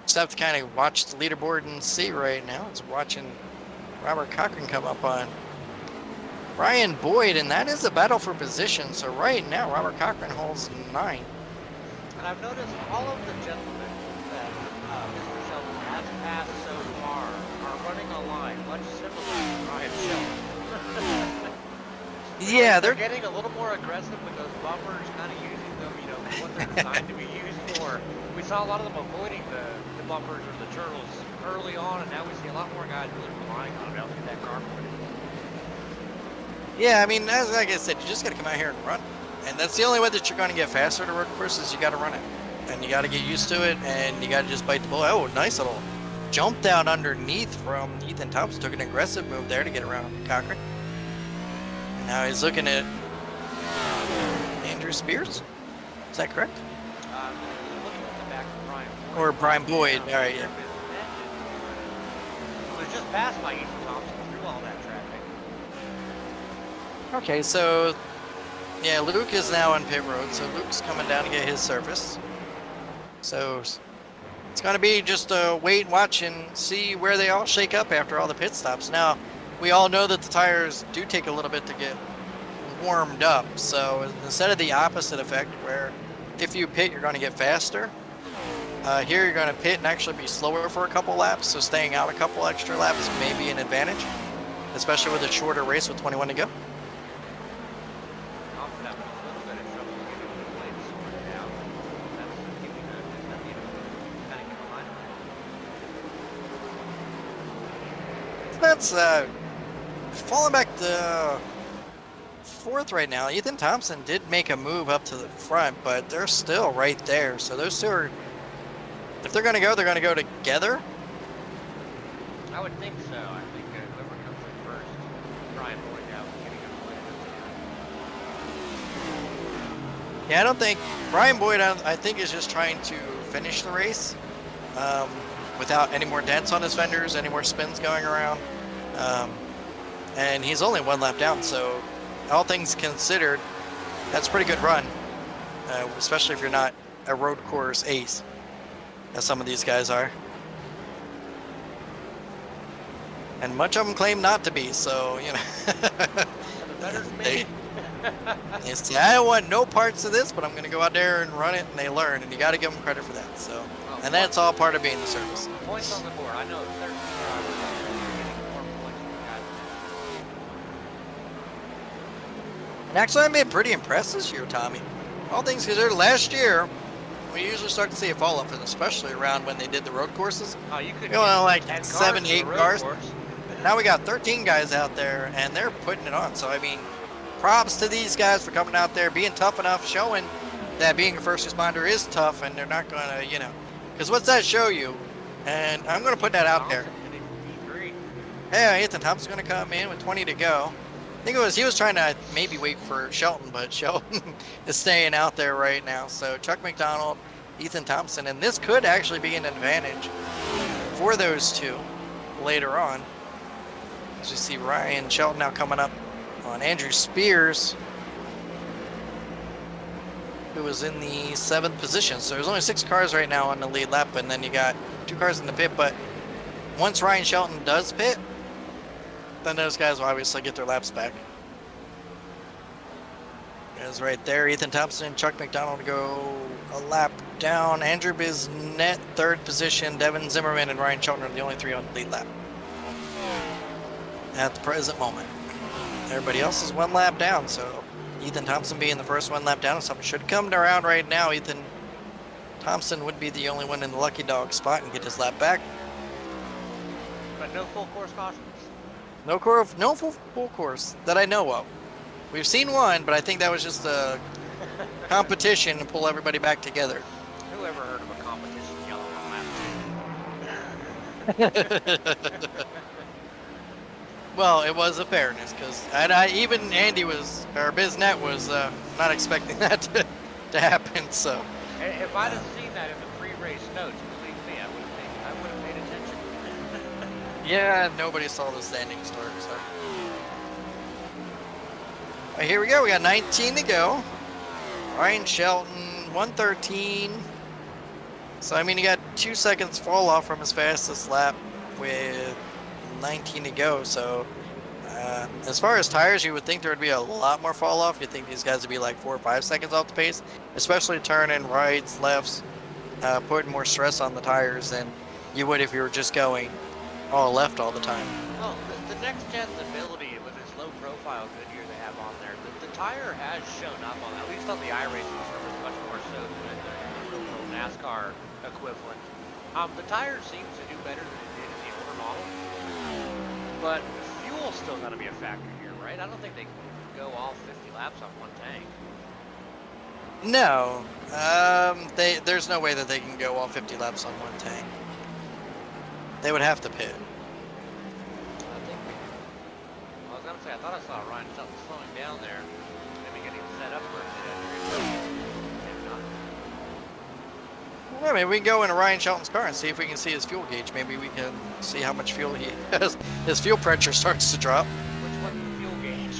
Just have to kind of watch the leaderboard and see right now. It's watching Robert Cochran come up on Brian Boyd, and that is a battle for position. So right now, Robert Cochran holds 9. And I've noticed all of the gentlemen that Mr. Sheldon has passed so far are running a line much similar to Ryan Sheldon. Yeah, They're they're getting a little more aggressive with those bumpers, kind of using them, you know, for what they're designed to be used for. We saw a lot of them avoiding the bumpers or the turtles early on, and now we see a lot more guys really relying on them to help get that car pointed. yeah. I mean, as like I said, you just got to come out here and run, and that's the only way that you're going to get faster to road courses. You got to run it, and you got to get used to it, and you got to just bite the bullet. Oh, nice little jump down underneath from Ethan Thompson. Took an aggressive move there to get around Cochran. And now he's looking at Andrew Spears. Is that correct? Looking at the back of Brian Boyd. Or Brian Boyd. All right, yeah. It was just passed by Ethan Thompson through all that traffic. Okay, so yeah, Luke is now on pit road, so Luke's coming down to get his service. So it's going to be just a wait and watch and see where they all shake up after all the pit stops. Now, we all know that the tires do take a little bit to get warmed up, so instead of the opposite effect where if you pit you're going to get faster, here you're going to pit and actually be slower for a couple laps, so staying out a couple extra laps may be an advantage, especially with a shorter race with 21 to go. That's falling back to fourth right now. Ethan Thompson did make a move up to the front, but they're still right there. So those two are, if they're going to go, they're going to go together. I would think so. I think whoever comes in first, Brian Boyd now getting a win. Yeah, I don't think Brian Boyd, I think, is just trying to finish the race without any more dents on his fenders, any more spins going around. And he's only one lap down, so all things considered, that's a pretty good run, especially if you're not a road course ace, as some of these guys are. And much of them claim not to be, so, you know. Better than me. They say, I don't want no parts of this, but I'm going to go out there and run it, and they learn, and you got to give them credit for that. So, and that's all part of being the service. Points on the board. I know certain drivers are getting more points than guys. And actually, I've been pretty impressed this year, Tommy. All things considered, last year, we usually start to see a fall off, and especially around when they did the road courses. Oh, you could You know, like 10 cars 7, in the 8 road cars. course. Now we got 13 guys out there, and they're putting it on. So, I mean, props to these guys for coming out there, being tough enough, showing that being a first responder is tough, and they're not going to, you know, because what's that show you? And I'm going to put that out there. Yeah, Ethan Thompson's going to come in with 20 to go. I think he was trying to maybe wait for Shelton, but Shelton is staying out there right now. So Chuck McDonald, Ethan Thompson, and this could actually be an advantage for those two later on. As you see Ryan Shelton now coming up on Andrew Spears, who was in the 7th position. So there's only 6 cars right now on the lead lap, and then you got 2 cars in the pit. But once Ryan Shelton does pit, then those guys will obviously get their laps back. There's right there, Ethan Thompson and Chuck McDonald go a lap down. Andrew Bisnet, 3rd position. Devin Zimmerman and Ryan Shelton are the only 3 on the lead lap at the present moment. Everybody else is 1 lap down, so Ethan Thompson being the first 1 lap down, something should come around right now. Ethan Thompson would be the only one in the lucky dog spot and get his lap back. But no full course cautions. No full course that I know of. We've seen one, but I think that was just a competition to pull everybody back together. Whoever heard of a competition yellow on lap? Well, it was a fairness, because even Andy was, or Bisnet was not expecting that to happen. So If I'd have seen that in the pre-race notes, believe me, I would have paid attention. yeah, nobody saw the standing start. So here we go. We got 19 to go. Ryan Shelton, 113. So I mean, he got 2 seconds fall off from his fastest lap with 19 to go. So as far as tires, you would think there would be a lot more fall off. You'd think these guys would be like 4 or 5 seconds off the pace, especially turning rights, lefts, putting more stress on the tires than you would if you were just going all left all the time. Well, the next gen's ability with this low profile Goodyear they have on there tire has shown up on, at least on the iRacing servers, much more so than the real world NASCAR equivalent. The tire seems to do better than it did in the older model, but fuel's still going to be a factor here, right? I don't think they can go all 50 laps on one tank. No, there's no way that they can go all 50 laps on one tank. They would have to pit. I was gonna say, I thought I saw Ryan Shelton slowing down there, maybe getting set up for a pit entry. Maybe not. Well, maybe we can go into Ryan Shelton's car and see if we can see his fuel gauge. Maybe we can see how much fuel he has. His fuel pressure starts to drop. Which one's the fuel gauge?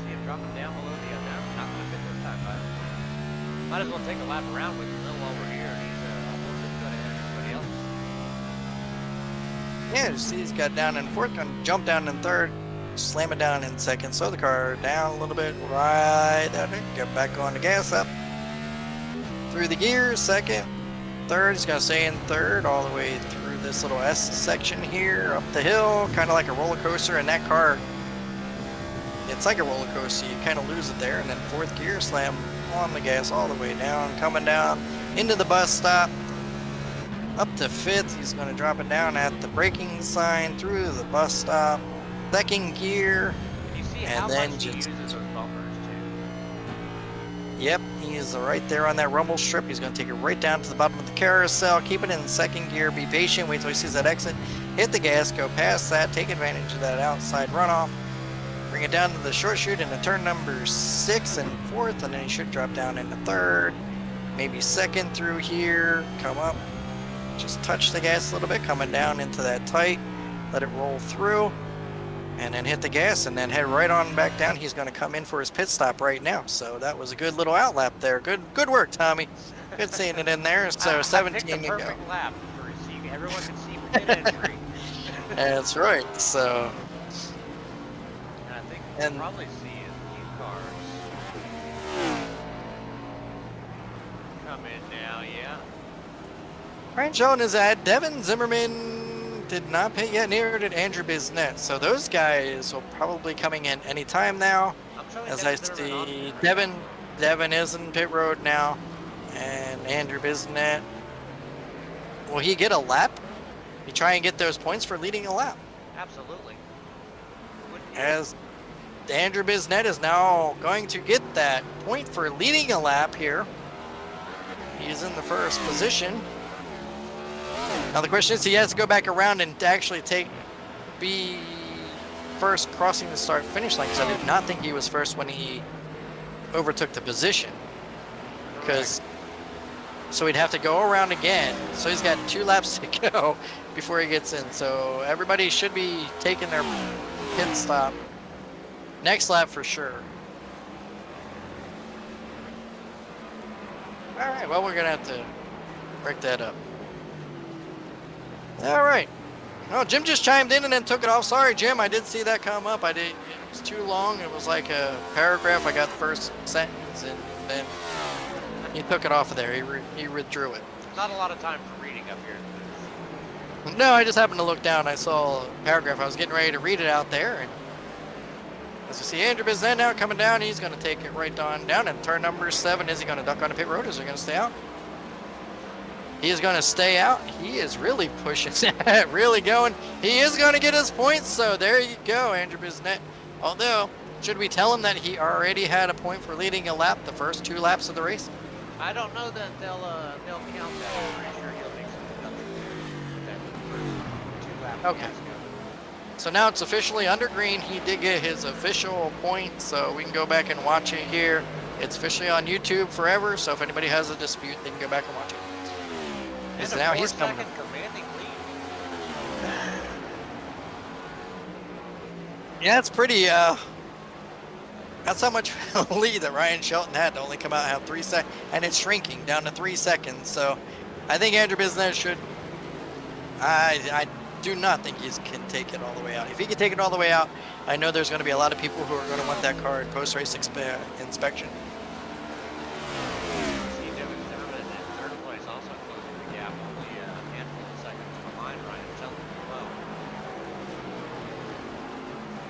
See him dropping down below the other. Not gonna fit this time, but might as well take a lap around with him a little over here. He's almost as good as everybody else. Yeah, you see he's got down in fourth, gonna jump down in third, slam it down in second, slow the car down a little bit, right down there, get back on the gas up, through the gears, second, third, he's gonna stay in third, all the way through this little S section here, up the hill, kind of like a roller coaster, and that car, it's like a roller coaster, you kind of lose it there, and then fourth gear, slam on the gas all the way down, coming down into the bus stop, up to fifth, he's going to drop it down at the braking sign, through the bus stop, second gear, Can you see and how then much he just, uses those bumpers too? yep, he is right there on that rumble strip. He's going to take it right down to the bottom of the carousel, keep it in second gear, be patient, wait till he sees that exit, hit the gas, go past that, take advantage of that outside runoff, bring it down to the short chute into turn number 6 and 4th, and then he should drop down into 3rd, maybe 2nd through here, come up, just touch the gas a little bit, coming down into that tight, let it roll through, and then hit the gas, and then head right on back down. He's going to come in for his pit stop right now, so that was a good little outlap there. Good work, Tommy. Good seeing it in there. So 17 I picked the to go. perfect lap for everyone can see pit entry. That's right. So, And I think we'll probably see a few cars come in now, yeah. Ryan Shelton is at Devin Zimmerman. Did not pit yet, neither did Andrew Bisnet. So those guys will probably coming in anytime now. I'm showing As I Devin Zimmerman on see, pit right Devin is in pit road now, and Andrew Bisnet. Will he get a lap? You try and get those points for leading a lap. now. Absolutely. Wouldn't you? As Andrew Bisnet is now going to get that point for leading a lap here. He's in the first position. Now the question is, he has to go back around and actually be first crossing the start finish line, because I did not think he was first when he overtook the position. So he'd have to go around again. So he's got 2 laps to go before he gets in. So everybody should be taking their pit stop next lap for sure. All right, well, we're gonna have to break that up. All right. Oh, Jim just chimed in and then took it off. Sorry, Jim, I did see that come up. It was too long. It was like a paragraph. I got the first sentence, and then he took it off of there. He withdrew it. Not a lot of time for reading up here. No, I just happened to look down. I saw a paragraph. I was getting ready to read it out there, and as you see Andrew Bizet now coming down, he's going to take it right on down. And turn number 7, is he going to duck on the pit road? Is he going to stay out? He is going to stay out. He is really pushing that, really going. He is going to get his points, so there you go, Andrew Bizet. Although, should we tell him that he already had a point for leading a lap the first 2 laps of the race? I don't know that they'll count that. I'm pretty sure he'll make some deductions with that first 2 lap Okay. fiasco. So now it's officially under green. He did get his official point, so we can go back and watch it here. It's officially on YouTube forever, so if anybody has a dispute, they can go back and watch it. And Now a he's coming. 4-second commanding lead. Yeah, it's pretty, that's how much lead that Ryan Shelton had to only come out and have 3 seconds, and it's shrinking down to 3 seconds. So I think Andrew Bizet should, I do not think he can take it all the way out. If he can take it all the way out, I know there's going to be a lot of people who are going to want that car in post-race inspection. See Devin Zimmerman in 3rd place, also closing the gap, only a handful of seconds behind Ryan Shelton as well.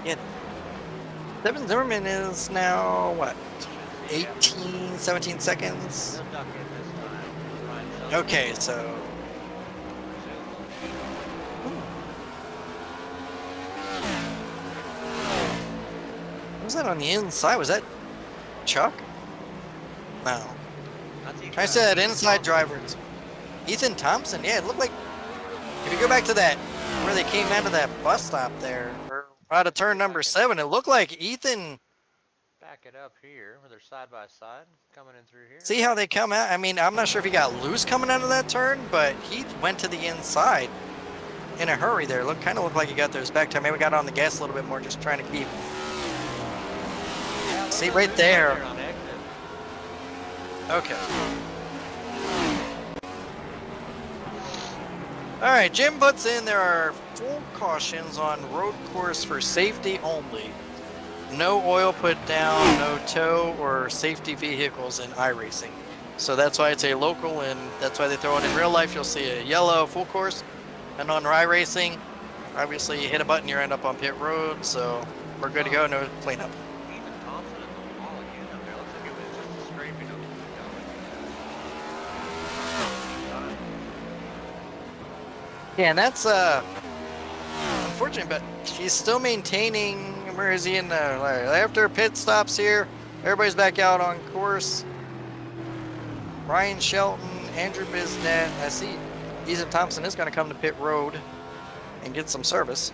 Yeah. Devin Zimmerman is now, what, Yeah, 18, 17 seconds? he'll duck in this time. Ryan Shelton Okay, will so presumably- what was that on the inside? Was that Chuck? No. That's Ethan I said Thompson. inside drivers. Ethan Thompson, yeah, it looked like, if you go back to that, where they came out of that bus stop there, or out of turn number 7, it looked like Ethan, Back it up here where they're side by side coming in through here. see how they come out? I mean, I'm not sure if he got loose coming out of that turn, but he went to the inside in a hurry there. Kind of looked like he got those back time. Maybe got on the gas a little bit more, just trying to keep. Yeah, a little See, bit right loose there. on exit. Okay. All right, Jim puts in there are full cautions on road course for safety only. No oil put down, no tow or safety vehicles in iRacing. So that's why it's a local, and that's why they throw it in real life. You'll see a yellow full course, and on iRacing, obviously you hit a button, you end up on pit road. So we're good to go. No cleanup. Ethan Thompson at the wall again up there. Looks like it was just a scraping of Yeah, and that's unfortunate, but he's still maintaining. Where is he in the after pit stops here? Everybody's back out on course. Ryan Shelton, Andrew Bisnet. I see Ethan Thompson is going to come to pit road and get some service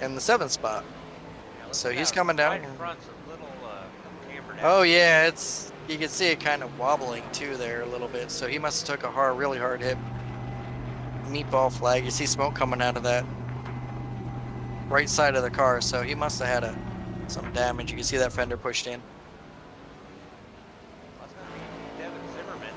in the 7th spot. So he's coming down. Right in front's a little cambered out. Oh yeah, it's, you can see it kind of wobbling too there a little bit. So he must have took a really hard hit. Meatball flag. You see smoke coming out of that right side of the car, so he must have had some damage. You can see that fender pushed in. That's going to be Devin Zimmerman,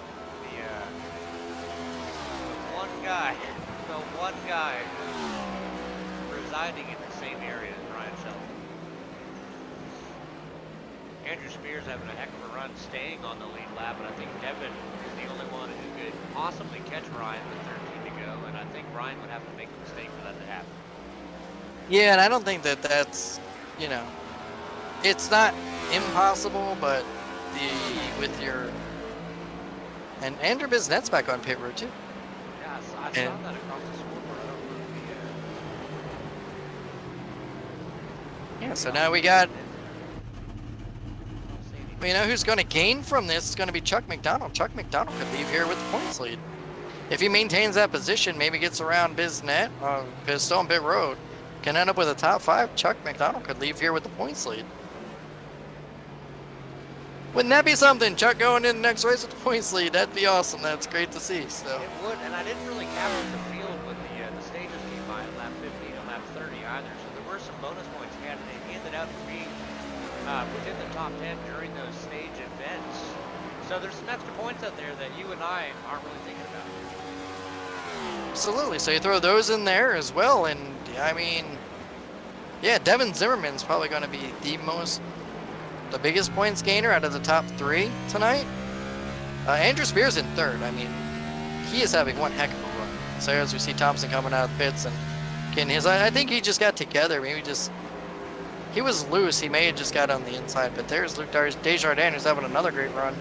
the one guy who's residing in the same area as Ryan Shelton. Andrew Spears having a heck of a run staying on the lead lap, and I think Devin is the only one who could possibly catch Ryan with 13 to go, and I think Ryan would have to make a mistake for that to happen. Yeah, and I don't think that's, you know, it's not impossible, but with your, and Andrew Bisnet's back on pit road too. Yeah, I saw that across the scoreboard. I don't know if Yeah, so now we got, I don't see anything. well, you know who's going to gain from this? It's going to be Chuck McDonald. Chuck McDonald could leave here with the points lead. If he maintains that position, maybe gets around Bisnet, still on pit road, can end up with a top 5. Chuck McDonald could leave here with the points lead. Wouldn't that be something? Chuck going in the next race with the points lead. That'd be awesome. That's great to see. So It would, and I didn't really capture the field when the stages came by at lap 15 and lap 30 either, so there were some bonus points handed out to me within the top 10 during those stage events. So there's some extra points out there that you and I aren't really thinking about. absolutely. So you throw those in there as well, and I mean, yeah, Devin Zimmerman's probably going to be the biggest points gainer out of the top 3 tonight. Andrew Spears in 3rd. I mean, he is having one heck of a run. So as we see Thompson coming out of the pits and getting his, I think he just got together. Maybe he was loose. He may have just got on the inside, but there's Luke Desjardins who's having another great run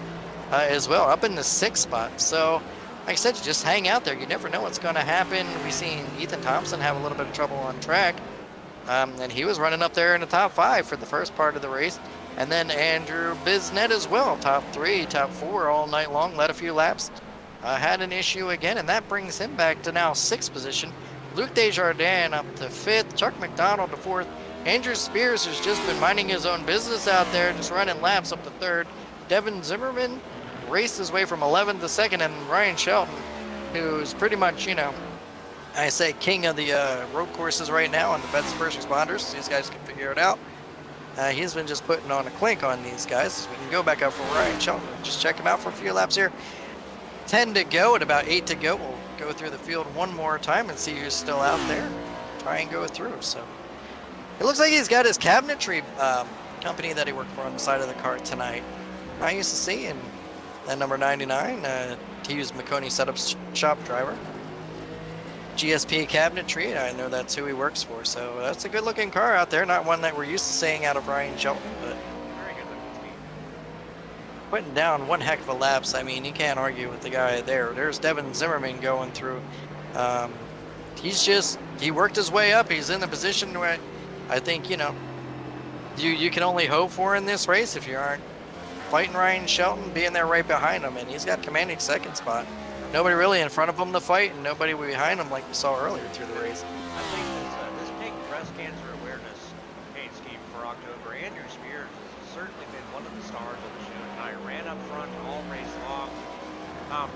as well, up in the 6th spot. So like I said, you just hang out there. You never know what's going to happen. We've seen Ethan Thompson have a little bit of trouble on track. And he was running up there in the top 5 for the first part of the race. And then Andrew Bisnet as well, top 3, top 4 all night long, led a few laps. Had an issue again, and that brings him back to now 6th position. Luke Desjardins up to 5th, Chuck McDonald to 4th. Andrew Spears has just been minding his own business out there, just running laps up to 3rd. Devin Zimmerman raced his way from 11th to 2nd, and Ryan Shelton, who's pretty much, you know, I say king of the road courses right now on the best first responders. These guys can figure it out. He's been just putting on a clink on these guys. We can go back up for Ryan Shelton. Just check him out for a few laps here. 10 to go at about 8 to go. We'll go through the field one more time and see who's still out there. Try and go through. So it looks like he's got his cabinetry company that he worked for on the side of the car tonight. I used to see, and that number 99, he was McConey Setup Shop driver. GSP cabinetry. I know that's who he works for. So that's a good looking car out there. Not one that we're used to seeing out of Ryan Shelton, but Very good looking team. putting down one heck of a laps. I mean, you can't argue with the guy there. There's Devin Zimmerman going through. He worked his way up. He's in the position where I think, you know, you can only hope for in this race if you aren't fighting Ryan Shelton, being there right behind him, and he's got commanding second spot. Nobody really in front of him to fight, and nobody behind him like we saw earlier through the race. I think this pink breast cancer awareness campaign scheme for October, Andrew Spears has certainly been one of the stars of the show tonight. Ran up front all race long.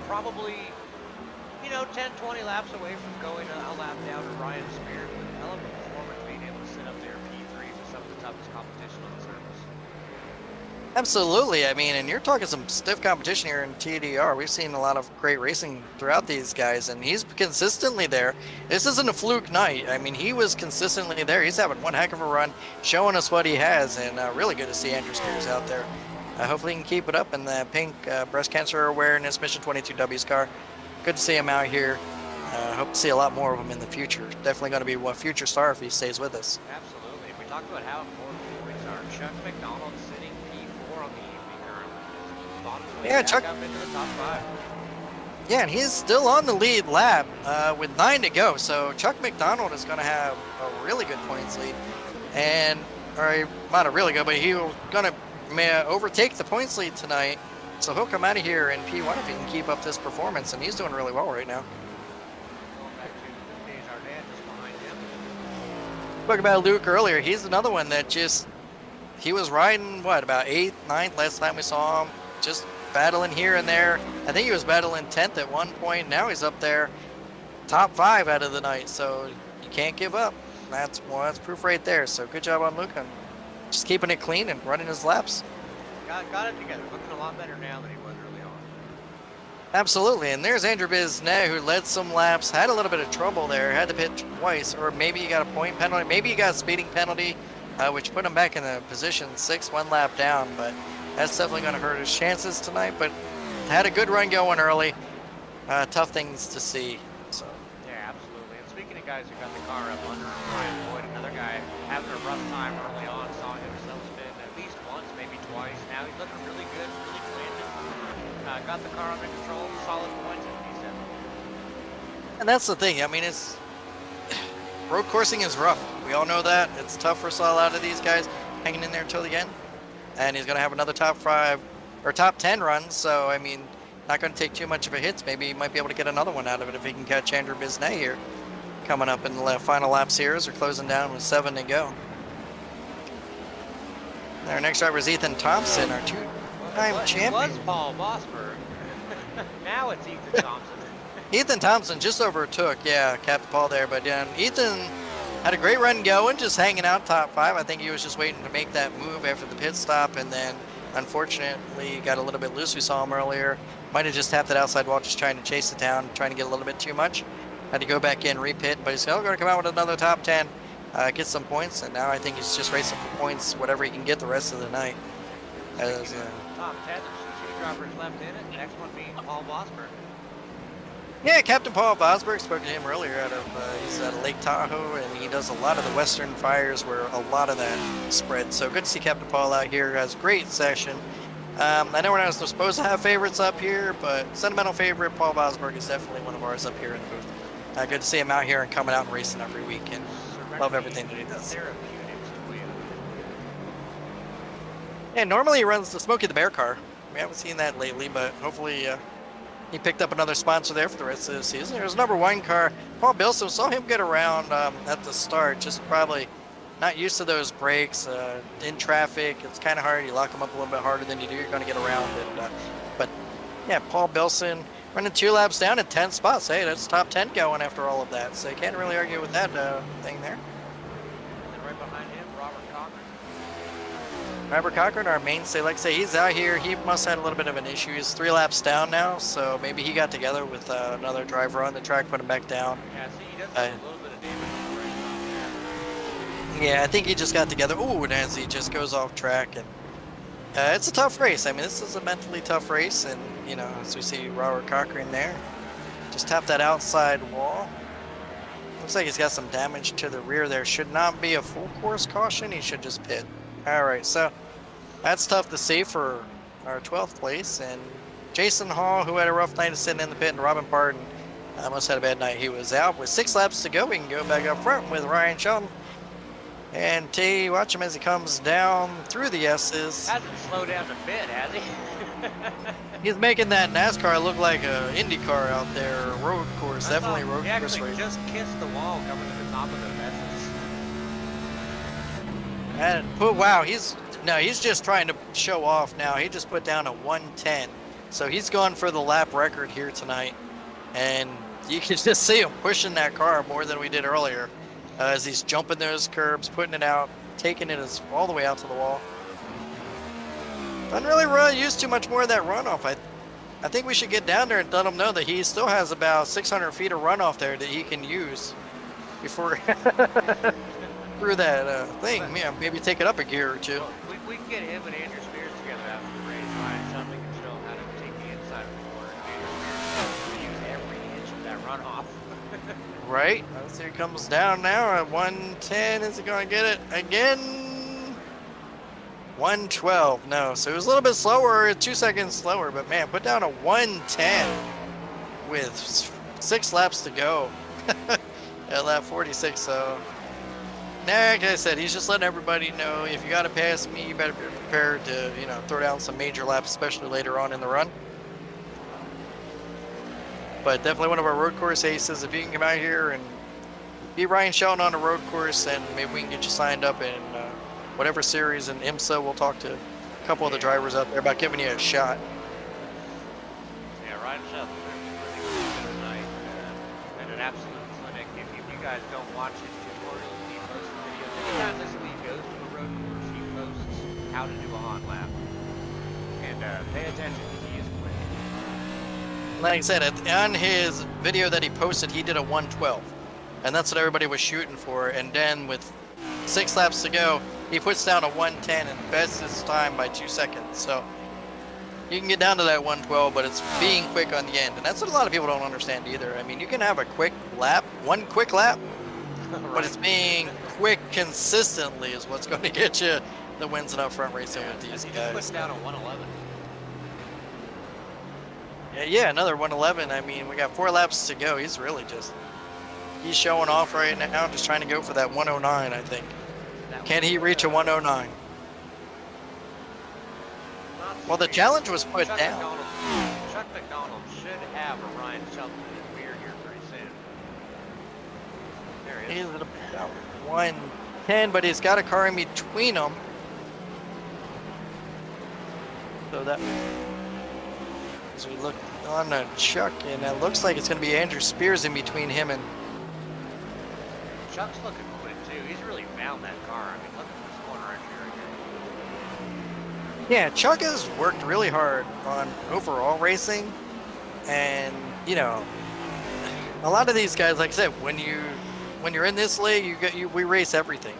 Probably, you know, 10, 20 laps away from going a lap down to Ryan Spears, but hell of a performance being able to sit up there P3 with some of the toughest competition on the surface. Absolutely. I mean, and you're talking some stiff competition here in TDR. We've seen a lot of great racing throughout these guys, and he's consistently there. This isn't a fluke night. I mean, he was consistently there. He's having one heck of a run, showing us what he has, and really good to see Andrew Spears out there. Hopefully he can keep it up in the pink breast cancer awareness Mission 22W's car. Good to see him out here. Hope to see a lot more of him in the future. Definitely going to be a future star if he stays with us. Absolutely. We talked about how important points are. Chuck McDonald sitting P4 on the evening currently. Fought his way back up into the top 5. Yeah, and he's still on the lead lap with 9 to go. So Chuck McDonald is going to have a really good points lead, and or not a really good, but he's going to overtake the points lead tonight. So he'll come out of here in P1 if he can keep up this performance, and he's doing really well right now. Going back to Desjardins just behind him. Spoke about Luke earlier. He's another one that he was riding, what, about 8th, 9th last time we saw him. Just battling here and there. I think he was battling 10th at one point. Now he's up there, top 5 out of the night. So you can't give up. That's proof right there. So good job on Luke on just keeping it clean and running his laps. Got it together. Looking a lot better now than he was early on. Absolutely. And there's Andrew Bisnet, who led some laps, had a little bit of trouble there, had to pit twice, or maybe he got a point penalty, maybe he got a speeding penalty, which put him back in the position 6, 1 lap down. But that's definitely going to hurt his chances tonight. But had a good run going early. Tough things to see. So. Yeah, absolutely. And speaking of guys who got the car up under Ryan Boyd, another guy having a rough time early on, saw himself spin at least once, maybe twice. Now he's looking really good, really planted. Got the car under control, solid points at P7. And that's the thing. I mean, road coursing is rough. We all know that. It's tough for a lot of these guys hanging in there until the end. And he's going to have another top 5 or top 10 run. So, I mean, not going to take too much of a hit. Maybe he might be able to get another one out of it if he can catch Andrew Bisnet here. Coming up in the final laps here as we're closing down with 7 to go. Our next driver is Ethan Thompson, our two-time champion. It was Paul Bosberg. Now it's Ethan Thompson. Ethan Thompson just overtook, Captain Paul there. But Ethan had a great run going, just hanging out top 5. I think he was just waiting to make that move after the pit stop, and then unfortunately got a little bit loose. We saw him earlier. Might have just tapped that outside wall, just trying to chase it down, trying to get a little bit too much. Had to go back in, repit, but he's still going to come out with another top 10, get some points, and now I think he's just racing for points, whatever he can get the rest of the night. As, top 10, there's 2 drivers left in it. The next one being Paul Bosberg. Yeah, Captain Paul Bosberg, spoke to him earlier he's out of Lake Tahoe, and he does a lot of the Western Fires where a lot of that spread. So good to see Captain Paul out here. Has a great session. I know we're not supposed to have favorites up here, but sentimental favorite Paul Bosberg is definitely one of ours up here in the booth. Good to see him out here and coming out and racing every week, and love everything that he does. Yeah, normally he runs the Smokey the Bear car. We haven't seen that lately, but hopefully he picked up another sponsor there for the rest of the season. There's number 1 car, Paul Bilson. Saw him get around at the start, just probably not used to those brakes. In traffic, it's kind of hard. You lock them up a little bit harder than you do, you're going to get around it. But yeah, Paul Bilson running 2 laps down at 10 spots. Hey, that's top 10 going after all of that. So you can't really argue with that thing there. And right behind him, Robert Cochran. Robert Cochran, our mainstay, like I say, he's out here. He must have had a little bit of an issue. He's 3 laps down now, so maybe he got together with another driver on the track, put him back down. Yeah, see, he does have a little bit of damage on the right side. Yeah, I think he just got together. Ooh, and as he just goes off track, and it's a tough race. I mean, this is a mentally tough race, and as we see Robert Cochran there, just tap that outside wall. Looks like he's got some damage to the rear there. Should not be a full course caution. He should just pit. All right, so that's tough to see for our 12th place. And Jason Hall, who had a rough night, is sitting in the pit, and Robin Parton almost had a bad night. He was out with 6 laps to go. We can go back up front with Ryan Shelton. And T, watch him as he comes down through the S's. Hasn't slowed down a bit, has he? He's making that NASCAR look like a Indy car out there, road course, definitely road he course actually race. just kissed the wall coming to the top of the S's. And wow, he's just trying to show off now. He just put down a 110, so he's going for the lap record here tonight, and you can just see him pushing that car more than we did earlier, as he's jumping those curbs, putting it out, taking it all the way out to the wall. Doesn't really use too much more of that runoff. I think we should get down there and let him know that he still has about 600 feet of runoff there that he can use before through that thing. Yeah, maybe take it up a gear or two. Well, we can get him and Andrew Spears together after the race. Ryan Shelton can show him how to take the inside of the corner. And use every inch of that runoff. Right. So he comes down now at 110. Is he going to get it again? 112. No. So it was a little bit slower, 2 seconds slower. But man, put down a 110 with 6 laps to go at lap 46. So, like I said, he's just letting everybody know, if you got to pass me, you better be prepared to, throw down some major laps, especially later on in the run. But definitely one of our road course aces. If you can come out here and beat Ryan Shelton on a road course, and maybe we can get you signed up in whatever series in IMSA. We'll talk to a couple of the drivers out there about giving you a shot. Yeah, Ryan Shelton really good tonight. And an absolute clinic. If you guys don't watch his tutorials, he posts videos. Anytime this league goes to a road course, he posts how to do a hot lap. And pay attention, because he is quick. Like I said, on his video that he posted, he did a 112, and that's what everybody was shooting for. And then with 6 laps to go, he puts down a 110 and bests his time by 2 seconds. So you can get down to that 112, but it's being quick on the end, and that's what a lot of people don't understand either. I mean, you can have a quick lap, one quick lap, Right. but it's being quick consistently is what's going to get you the wins and up front racing with these He just guys. puts down a 111. Yeah, another 111. I mean, we got 4 laps to go. He's showing off right now, just trying to go for that 109, I think. Can he reach a 109? Well, the challenge was put down. Chuck McDonald should have a Ryan Shelton in the rear here pretty soon. There he He's is. at about 110, but he's got a car in between them. So that, as we look on Chuck, and it looks like it's going to be Andrew Spears in between him and. Chuck's looking quick too. He's really found that car. I mean, look at this corner entry right here. Yeah, Chuck has worked really hard on overall racing, and a lot of these guys, like I said, when you're in this league, we race everything.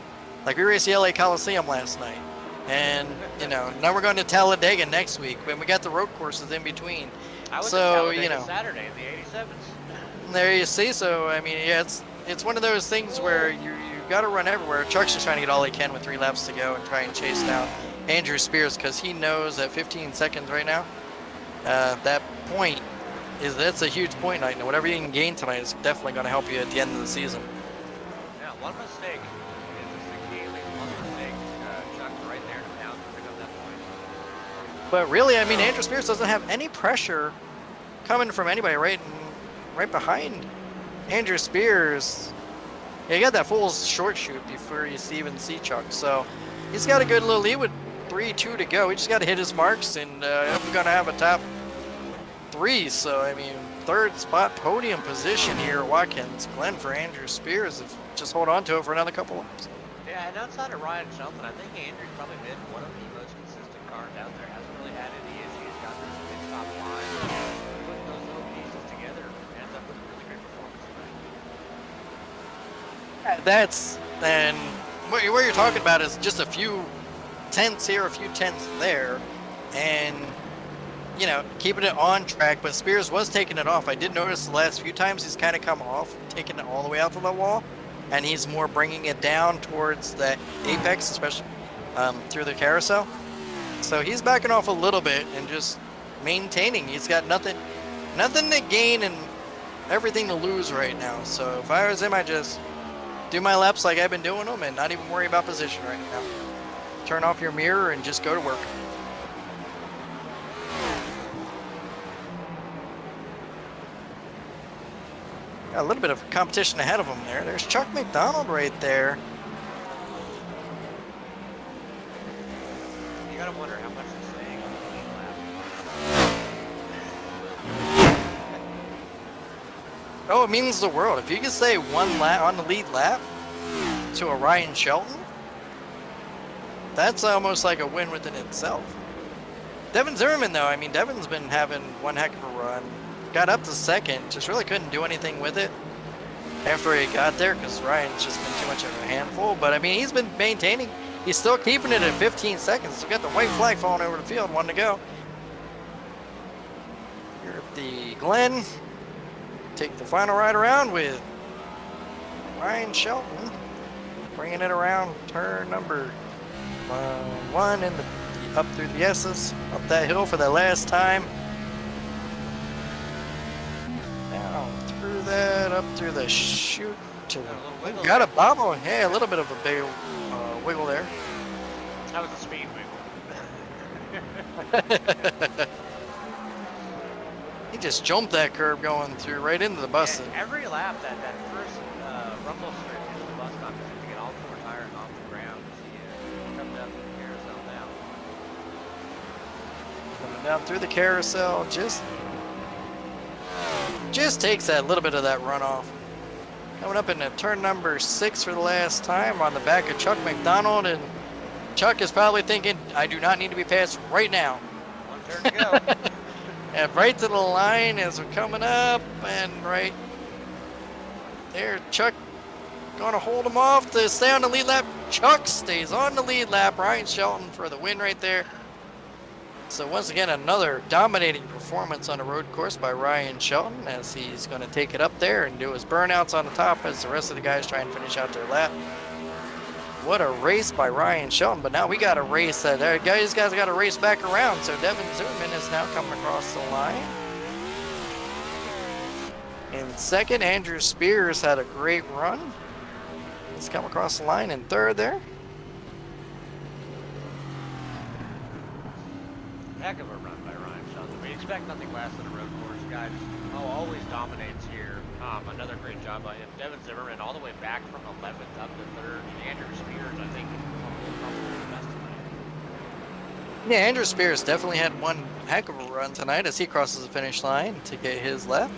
Like we raced the LA Coliseum last night, and now we're going to Talladega next week, when we got the road courses in between. I was So, at Talladega Saturday in the 87s. There you see. So I mean, yeah, it's one of those things where you got to run everywhere. Chuck's just trying to get all he can with 3 laps to go and try and chase down Andrew Spears, because he knows at 15 seconds right now, that point that's a huge point night. And whatever you can gain tonight is definitely going to help you at the end of the season. Yeah, one mistake is a 68 lead. One mistake, Chuck's right there to pound to pick up that point. But really, I mean, Andrew Spears doesn't have any pressure coming from anybody right behind Andrew Spears. Yeah, you got that full short shoot before you even see Chuck. So he's got a good little lead with 3-2 to go. He just got to hit his marks, and we're going to have a top 3. So, I mean, 3rd spot podium position here at Watkins Glen for Andrew Spears. If just hold on to it for another couple laps. Yeah, and outside of Ryan Shelton, I think Andrew's probably been one of the most consistent cars out there. Hasn't really had any issues. Got this mid top line. Putting those little pieces together, ends up with a really great performance tonight. And what you're talking about is just a few tenths here, a few tenths there, and keeping it on track, but Spears was taking it off. I did notice the last few times he's kind of come off, taking it all the way out to the wall, and he's more bringing it down towards the apex, especially through the carousel. So he's backing off a little bit and just maintaining. He's got nothing to gain and everything to lose right now. So if I was him, I'd just do my laps like I've been doing them and not even worry about position right now. Turn off your mirror and just go to work. Got a little bit of competition ahead of him there. There's Chuck McDonald right there. You gotta wonder how much it's saying on the lead lap. Oh, it means the world. If you can say one lap on the lead lap to a Ryan Shelton, that's almost like a win within itself. Devin Zimmerman, though, I mean, Devin's been having one heck of a run. Got up to second, just really couldn't do anything with it after he got there because Ryan's just been too much of a handful. But, I mean, he's been maintaining. He's still keeping it at 15 seconds. So got the white flag falling over the field, one to go. Here at the Glen. Take the final ride around with Ryan Shelton. Bringing it around turn number 1 in the up through the S's. Up that hill for the last time. Down through that, up through the chute to the... Got a bobble. Hey, a little bit of a big wiggle there. That was a speed wiggle. He just jumped that curb going through right into the bus. Yeah, every lap that first rumble strip into the bus stop is to get all 4 tires off the ground. See, coming down through the carousel now. Coming down through the carousel, just takes that little bit of that runoff. Coming up into turn number 6 for the last time on the back of Chuck McDonald, and Chuck is probably thinking, I do not need to be passed right now. One turn to go. And right to the line as we're coming up, and right there, Chuck going to hold him off to stay on the lead lap. Chuck stays on the lead lap. Ryan Shelton for the win right there. So once again, another dominating performance on a road course by Ryan Shelton as he's going to take it up there and do his burnouts on the top as the rest of the guys try and finish out their lap. What a race by Ryan Shelton, but now we got a race that these guys got to race back around. So Devin Zimmerman is now coming across the line. In second, Andrew Spears had a great run. He's come across the line in third there. Heck of a run by Ryan Shelton. We expect nothing less than a road course guy. Always dominates here. Another great job by him. Devin Zimmerman all the way back from 11th up to 3rd. And Andrew Spears, I think, probably the best tonight. Yeah, Andrew Spears definitely had one heck of a run tonight as he crosses the finish line to get his lap.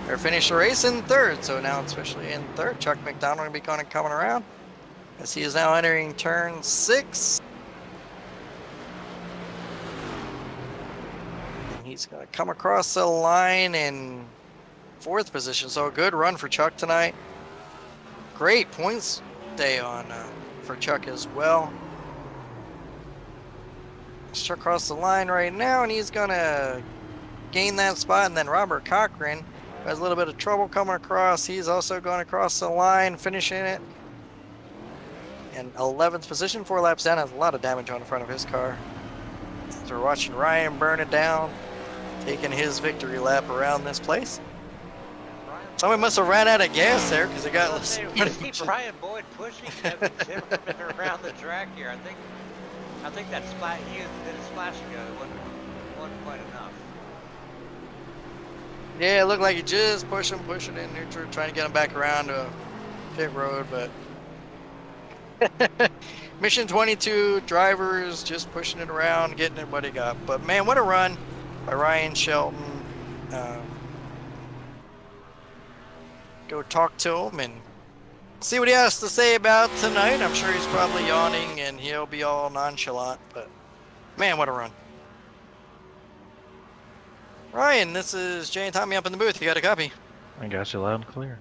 Or finish the race in third, so now it's officially in third. Chuck McDonald will be coming around as he is now entering turn 6. And he's going to come across the line in 4th position, so a good run for Chuck tonight. Great points day on for Chuck as well. Chuck across the line right now, and he's going to gain that spot, and then Robert Cochran has a little bit of trouble coming across. He's also going across the line, finishing it in 11th position, 4 laps down. Has a lot of damage on the front of his car. So we're watching Ryan burn it down, taking his victory lap around this place. Someone must have ran out of gas there because it got. We see Brian Boyd pushing Devin Zimmerman around the track here. I think that splash he did a splash ago. It wasn't quite enough. Yeah, it looked like he just pushing in neutral, trying to get him back around to pit road, but Mission 22 drivers just pushing it around, getting it what he got. But man, what a run by Ryan Shelton. Go talk to him and see what he has to say about tonight. I'm sure he's probably yawning and he'll be all nonchalant, but man, what a run. Ryan, this is Jay and Tommy up in the booth. You got a copy? I got you loud and clear.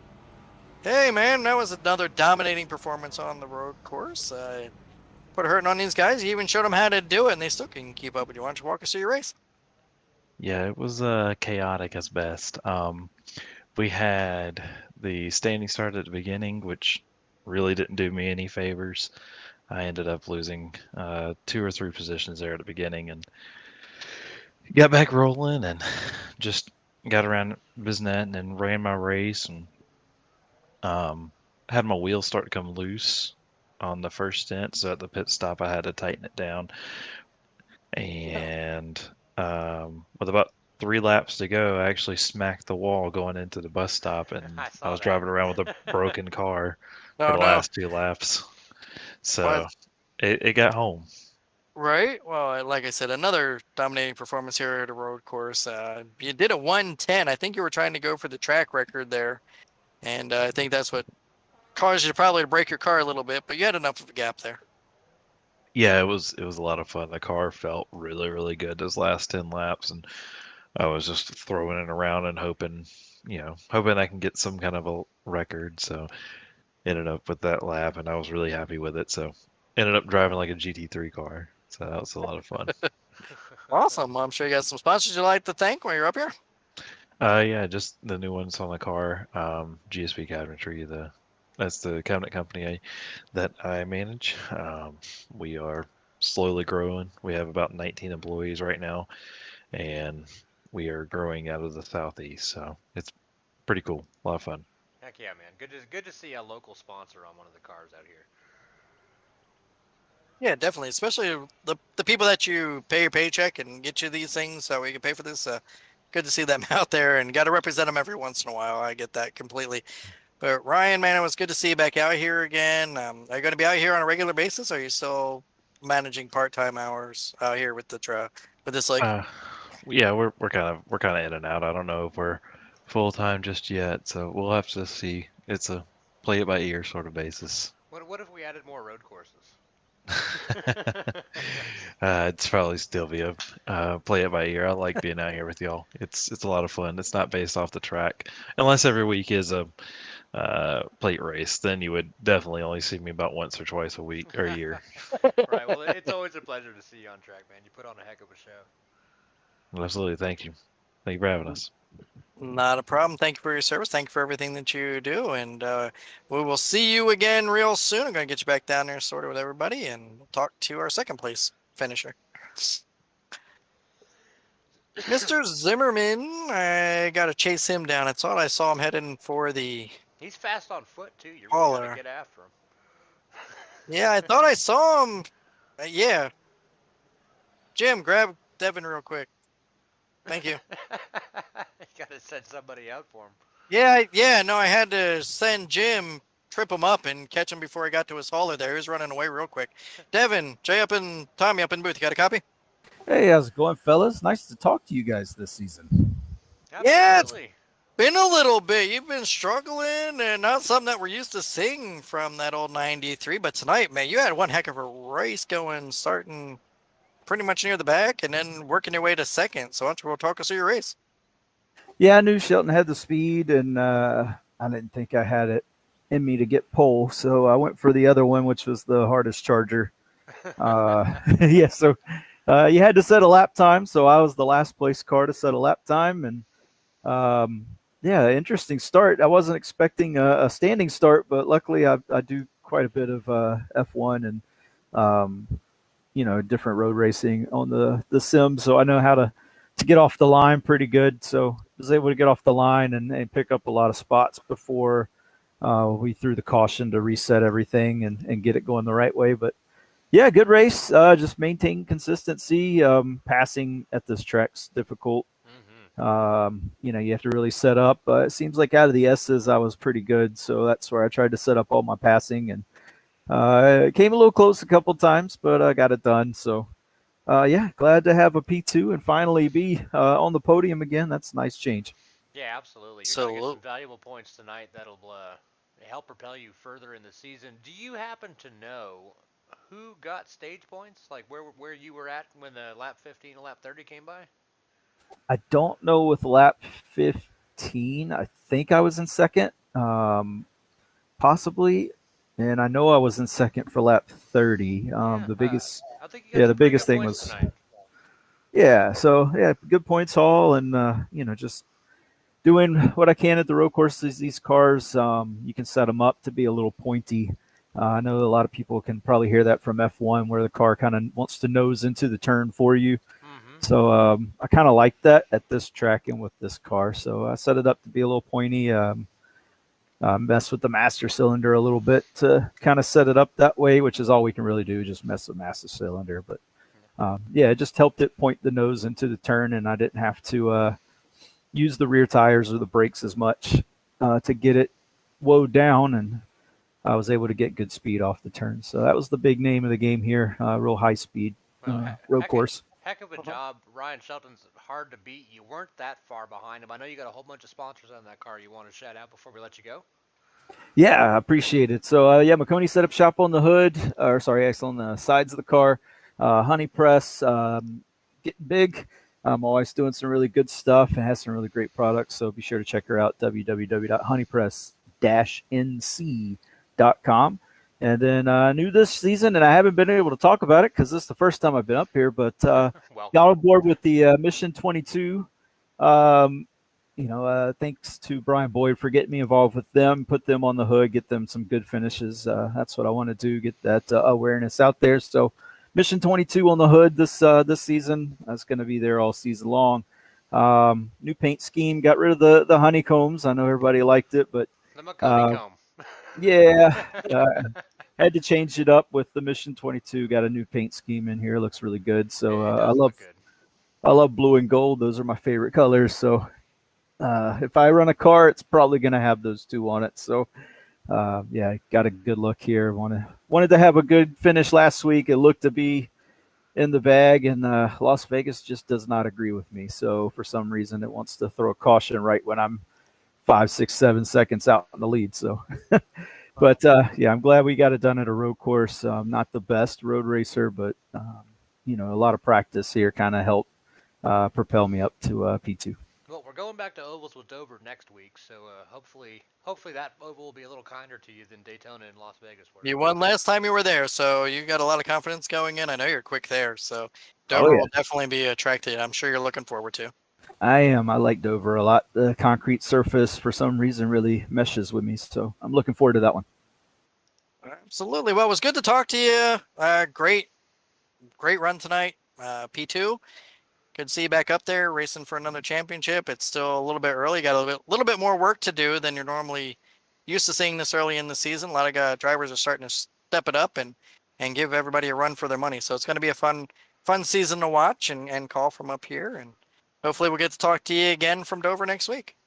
Hey, man, that was another dominating performance on the road course. Put a hurting on these guys. You even showed them how to do it, and they still can keep up with you. Why don't you walk us through your race? Yeah, it was chaotic as best. We had the standing start at the beginning, which really didn't do me any favors. I ended up losing 2 or 3 positions there at the beginning, and got back rolling, and just got around Biznet and ran my race, and um, had my wheels start to come loose on the first stint. So at the pit stop, I had to tighten it down, and with about 3 laps to go, I actually smacked the wall going into the bus stop, and I I saw was that. driving around with a broken car for Oh the no. last 2 laps. But So it got home. right. Well, like I said, another dominating performance here at a road course. You did a 110. I think you were trying to go for the track record there, and I think that's what caused you probably to break your car a little bit. But you had enough of a gap there. Yeah, it was a lot of fun. The car felt really, really good those last 10 laps, and I was just throwing it around and hoping, hoping I can get some kind of a record. So ended up with that lap, and I was really happy with it. So ended up driving like a GT3 car. So that was a lot of fun. Awesome. Well, I'm sure you got some sponsors you'd like to thank while you're up here. Yeah, just the new ones on the car. GSP Cabinetry, that's the cabinet company that I manage. We are slowly growing. We have about 19 employees right now, and we are growing out of the southeast. So it's pretty cool. A lot of fun. Heck yeah, man. Good to see a local sponsor on one of the cars out here. Yeah, definitely. Especially the people that you pay your paycheck and get you these things so we can pay for this. Good to see them out there and got to represent them every once in a while. I get that completely. But Ryan, man, it was good to see you back out here again. Are you going to be out here on a regular basis? Or are you still managing part-time hours out here with with this lake? Uh, yeah, we're kind of in and out. I don't know if we're full time just yet, so we'll have to see. It's a play it by ear sort of basis. What if we added more road courses? It's probably still be a play it by ear. I like being out here with y'all. It's a lot of fun. It's not based off the track, unless every week is a plate race. Then you would definitely only see me about once or twice a week or a year. Right. Well, it's always a pleasure to see you on track, man. You put on a heck of a show. Absolutely. Thank you. Thank you for having us. Not a problem. Thank you for your service. Thank you for everything that you do. And we will see you again real soon. I'm going to get you back down there sorted with everybody and we'll talk to our second place finisher. Mr. Zimmerman, I got to chase him down. I thought I saw him heading for the He's fast on foot too. You really got to hauler. get after him. Yeah, I thought I saw him. Yeah. Jim, grab Devin real quick. Thank you. You got to send somebody out for him. Yeah, no, I had to send Jim, trip him up and catch him before he got to his hauler there. He was running away real quick. Devin, Jay up and Tommy up in booth. You got a copy? Hey, how's it going, fellas? Nice to talk to you guys this season. Yeah, it's Absolutely. been a little bit. You've been struggling and not something that we're used to seeing from that old 93. But tonight, man, you had one heck of a race going, starting pretty much near the back and then working your way to second. So why don't you talk us through your race? Yeah, I knew Shelton had the speed, and I didn't think I had it in me to get pole, so I went for the other one, which was the hardest charger. Yeah, so you had to set a lap time, so I was the last place car to set a lap time, and yeah, interesting start. I wasn't expecting a standing start, but luckily I do quite a bit of F1 and different road racing on the sim, so I know how to get off the line pretty good. So I was able to get off the line and pick up a lot of spots before we threw the caution to reset everything and get it going the right way. But yeah, good race. Just maintain consistency. Passing at this track's difficult. You have to really set up. It seems like out of the S's, I was pretty good. So that's where I tried to set up all my passing and it came a little close a couple times, but I got it done. So yeah, glad to have a P2 and finally be on the podium again. That's a nice change. Yeah, absolutely. You're going to get So some valuable points tonight that'll help propel you further in the season. Do you happen to know who got stage points? Like where you were at when the lap 15 and lap 30 came by? I don't know with lap 15. I think I was in second, possibly. And I know I was in second for lap 30. Yeah, The biggest, I think you got yeah, the some pretty biggest good thing points was, tonight. Yeah, so yeah, good points haul, and just doing what I can at the road courses. These cars, you can set them up to be a little pointy. I know a lot of people can probably hear that from F1, where the car kind of wants to nose into the turn for you. Mm-hmm. So I kind of like that at this track and with this car. So I set it up to be a little pointy. Mess with the master cylinder a little bit to kind of set it up that way, which is all we can really do, just mess with master cylinder. But yeah, it just helped it point the nose into the turn, and I didn't have to use the rear tires or the brakes as much to get it woed down, and I was able to get good speed off the turn. So that was the big name of the game here, real high speed Well, road course. heck of a job. Ryan Shelton's hard to beat. You weren't that far behind him. I know you got a whole bunch of sponsors on that car you want to shout out before we let you go. Yeah, I appreciate it. So yeah, Maconi set up shop on the hood, or sorry, actually on the sides of the car. Honey Press, getting big. I'm always doing some really good stuff and has some really great products. So be sure to check her out, www.honeypress-nc.com. And then new this season, and I haven't been able to talk about it because this is the first time I've been up here, but got on board with the Mission 22. Thanks to Brian Boyd for getting me involved with them, put them on the hood, get them some good finishes. That's what I want to do, get that awareness out there. So Mission 22 on the hood this season. That's going to be there all season long. New paint scheme, got rid of the honeycombs. I know everybody liked it, but The McConaughey comb. yeah, had to change it up with the Mission 22. Got a new paint scheme in here. Looks really good. So It does look good. I love blue and gold. Those are my favorite colors. So if I run a car, it's probably going to have those two on it. So yeah, got a good look here. Wanted to have a good finish last week. It looked to be in the bag, and Las Vegas just does not agree with me. So for some reason, it wants to throw a caution right when I'm 5, 6, 7 seconds out in the lead. So, but yeah, I'm glad we got it done at a road course. Not the best road racer, but a lot of practice here kind of helped propel me up to P2. Well, we're going back to ovals with Dover next week, so hopefully that oval will be a little kinder to you than Daytona and Las Vegas were. You won last time you were there, so you got a lot of confidence going in. I know you're quick there, so Dover will definitely be a track that I'm sure you're looking forward to. I am. I like Dover a lot. The concrete surface, for some reason, really meshes with me, so I'm looking forward to that one. Absolutely. Well, it was good to talk to you. Great run tonight. P2. Good to see you back up there racing for another championship. It's still a little bit early. Got a little bit more work to do than you're normally used to seeing this early in the season. A lot of drivers are starting to step it up and give everybody a run for their money. So it's going to be a fun season to watch and call from up here. And hopefully we'll get to talk to you again from Dover next week.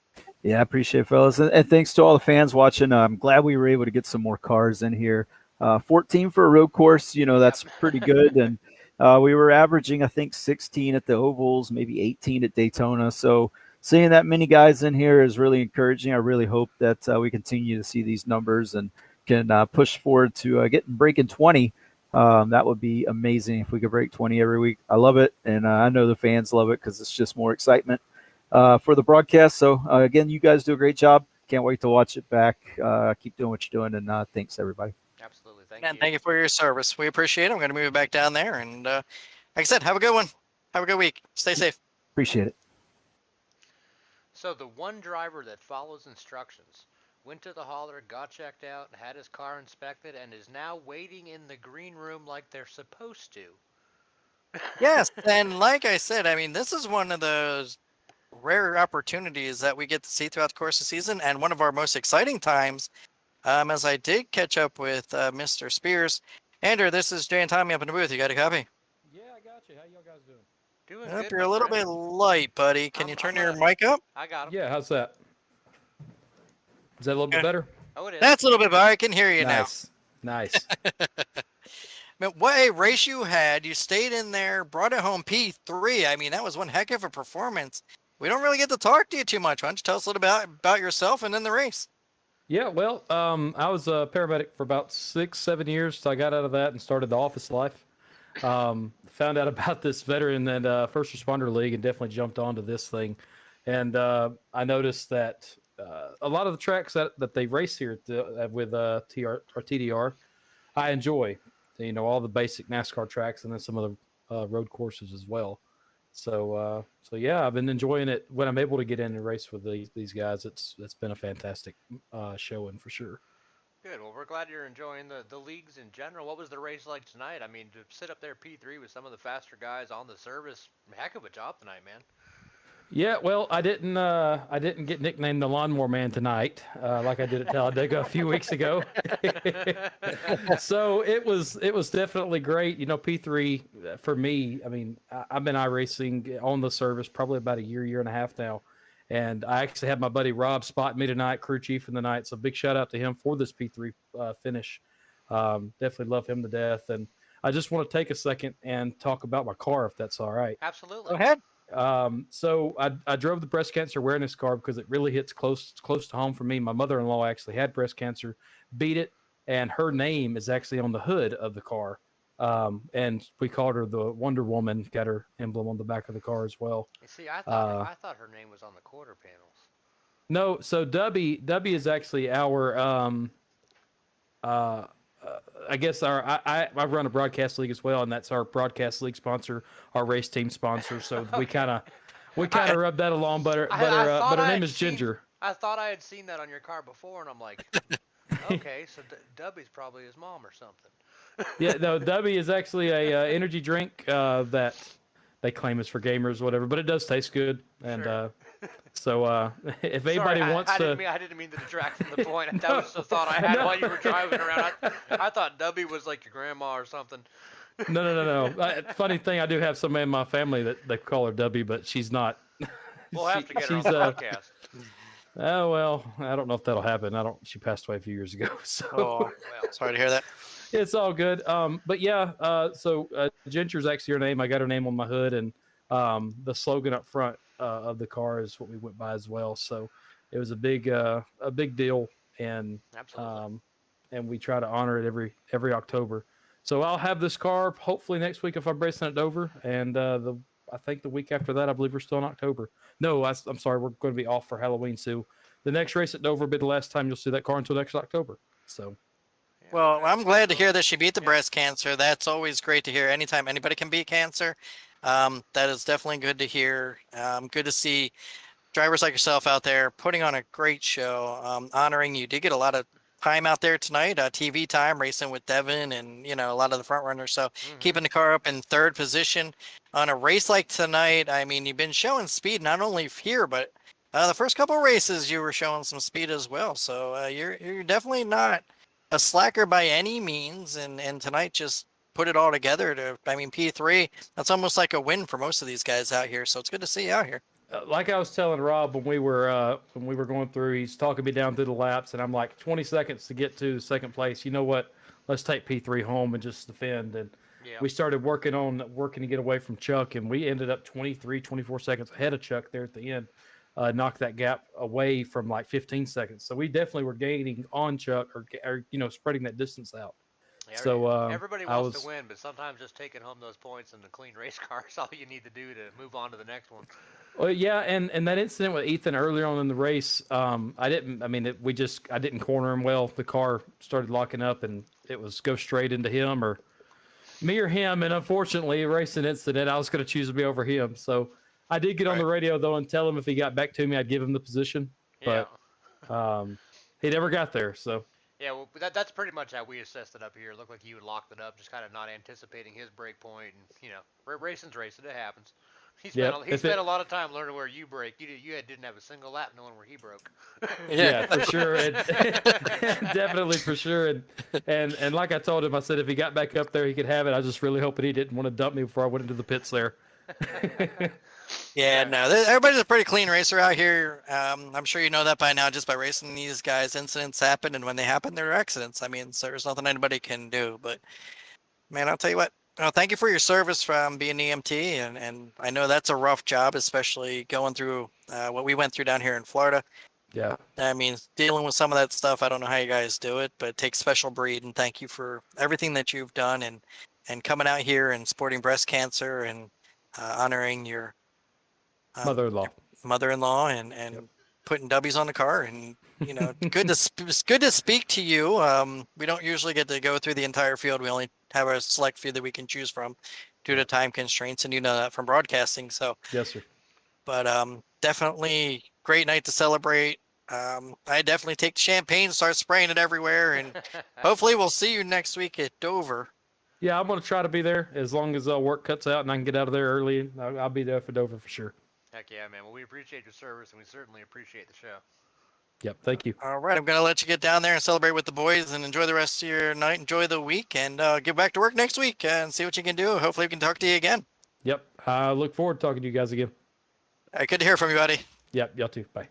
Yeah, I appreciate it, fellas. And thanks to all the fans watching. I'm glad we were able to get some more cars in here. 14 for a road course, that's pretty good. And we were averaging, I think, 16 at the ovals, maybe 18 at Daytona. So seeing that many guys in here is really encouraging. I really hope that we continue to see these numbers and can push forward to breaking 20. That would be amazing if we could break 20 every week. I love it, and I know the fans love it because it's just more excitement for the broadcast. So, again, you guys do a great job. Can't wait to watch it back. Keep doing what you're doing, and thanks, everybody. Absolutely. Thank you for your service. We appreciate it. I'm going to move it back down there. And like I said, have a good one. Have a good week. Stay safe. Appreciate it. So the one driver that follows instructions went to the hauler, got checked out, had his car inspected, and is now waiting in the green room like they're supposed to. Yes, and like I said, I mean, this is one of those rare opportunities that we get to see throughout the course of the season, and one of our most exciting times, as I did catch up with Mr. Spears. Andrew, this is Jay and Tommy up in the booth. You got a copy? Yeah, I got you. How y'all guys doing? Doing Yep, good. you're a little bit light, buddy. Can you turn your mic up? I got him. Yeah, how's that? Is that a little bit better? Oh, it is. That's a little bit better. I can hear you Nice. Nice. now. What a race you had. You stayed in there, brought it home P3. I mean, that was one heck of a performance. We don't really get to talk to you too much. Why don't you tell us a little about yourself and then the race? Yeah, well, I was a paramedic for about 6-7 years. So I got out of that and started the office life. Found out about this veteran and first responder league and definitely jumped onto this thing. And I noticed that a lot of the tracks that they race here with TDR, I enjoy. All the basic NASCAR tracks and then some of the road courses as well. So yeah, I've been enjoying it when I'm able to get in and race with these guys. It's been a fantastic showing for sure. Good. Well, we're glad you're enjoying the leagues in general. What was the race like tonight? I mean, to sit up there P3 with some of the faster guys on the service, heck of a job tonight, man. Yeah, well, I didn't get nicknamed the Lawnmower Man tonight, like I did at Talladega a few weeks ago. So it was definitely great. You know, P3 for me. I mean, I've been iRacing on the service probably about a year and a half now, and I actually had my buddy Rob spot me tonight, crew chief in the night. So big shout out to him for this P3 finish. Definitely love him to death, and I just want to take a second and talk about my car, if that's all right. Absolutely. Go ahead. So I drove the breast cancer awareness car because it really hits close to home for me. My mother-in-law actually had breast cancer, beat it, and her name is actually on the hood of the car. And we called her the Wonder Woman. Got her emblem on the back of the car as well. You see, I thought her name was on the quarter panels. No, so Dubby is actually our I guess I run a broadcast league as well, and that's our broadcast league sponsor, our race team sponsor. So we kind of rub that along. But her name is Ginger. I thought I had seen that on your car before, and I'm like, okay, so Dubby's probably his mom or something. Yeah, no, Dubby is actually a energy drink that they claim is for gamers, whatever. But it does taste good, and Sure. So if anybody wants I to, didn't mean to detract from the point. That was the thought I had while you were driving around. I thought Dubby was like your grandma or something. No. Funny thing, I do have somebody in my family that they call her Dubby, but she's not. We'll have to get her on she's, the podcast. Oh well, I don't know if that'll happen. She passed away a few years ago, so Oh, Well, sorry to hear that. it's all good. But yeah, so Ginger's actually her name. I got her name on my hood, and the slogan up front of the car is what we went by as well. So it was a big deal, and absolutely. and we try to honor it every October. So I'll have this car hopefully next week if I'm racing at Dover, and I think the week after that, I believe we're still in October. No, I'm sorry, we're going to be off for Halloween. So the next race at Dover will be the last time you'll see that car until next October. So. Yeah, Well, I'm glad to hear that she beat the Yeah. breast cancer. That's always great to hear. Anytime anybody can beat cancer, that is definitely good to hear. Good to see drivers like yourself out there putting on a great show, honoring you. Did get a lot of time out there tonight, TV time, racing with Devin and, a lot of the front runners. So keeping the car up in third position on a race like tonight. I mean, you've been showing speed not only here, but the first couple of races you were showing some speed as well. So you're definitely not a slacker by any means. And tonight just put it all together P3, that's almost like a win for most of these guys out here. So it's good to see you out here. Like I was telling Rob when we were going through, he's talking me down through the laps, and I'm like 20 seconds to get to second place. You know what? Let's take P3 home and just defend. And we started working to get away from Chuck, and we ended up 24 seconds ahead of Chuck there at the end. Knocked that gap away from like 15 seconds. So we definitely were gaining on Chuck or spreading that distance out. Yeah, So everybody wants to win, but sometimes just taking home those points in the clean race car is all you need to do to move on to the next one. Well, yeah, and that incident with Ethan earlier on in the race, I didn't corner him well. The car started locking up, and it was go straight into him or me or him. And unfortunately, a racing incident, I was going to choose to be over him. So I did get on the radio though and tell him if he got back to me, I'd give him the position. Yeah. But he never got there. So. Yeah, well, that's pretty much how we assessed it up here. It looked like you had locked it up, just kind of not anticipating his break point, and racing's racing, it happens. He spent a lot of time learning where you break. You didn't have a single lap knowing where he broke. Yeah, for sure, definitely for sure. And like I told him, I said if he got back up there, he could have it. I was just really hoping he didn't want to dump me before I went into the pits there. Yeah, no, everybody's a pretty clean racer out here. I'm sure you know that by now just by racing these guys. Incidents happen, and when they happen, they're accidents. I mean, so there's nothing anybody can do. But, man, I'll tell you what. Thank you for your service from being EMT, and I know that's a rough job, especially going through what we went through down here in Florida. Yeah. I mean, dealing with some of that stuff, I don't know how you guys do it, but it takes special breed, and thank you for everything that you've done and coming out here and supporting breast cancer and honoring your mother-in-law and putting dubbies on the car. And it's good to speak to you. We don't usually get to go through the entire field. We only have a select few that we can choose from, due to time constraints, and you know that from broadcasting. So, Yes, sir. but definitely great night to celebrate. I definitely take the champagne, start spraying it everywhere, and hopefully we'll see you next week at Dover. Yeah, I'm gonna try to be there as long as work cuts out and I can get out of there early. I'll be there for Dover for sure. Heck yeah, man. Well, we appreciate your service, and we certainly appreciate the show. Yep. Thank you. All right, I'm gonna let you get down there and celebrate with the boys, and enjoy the rest of your night. Enjoy the week, and get back to work next week and see what you can do. Hopefully, we can talk to you again. Yep. I look forward to talking to you guys again. Good to hear from you, buddy. Yep. Y'all too. Bye.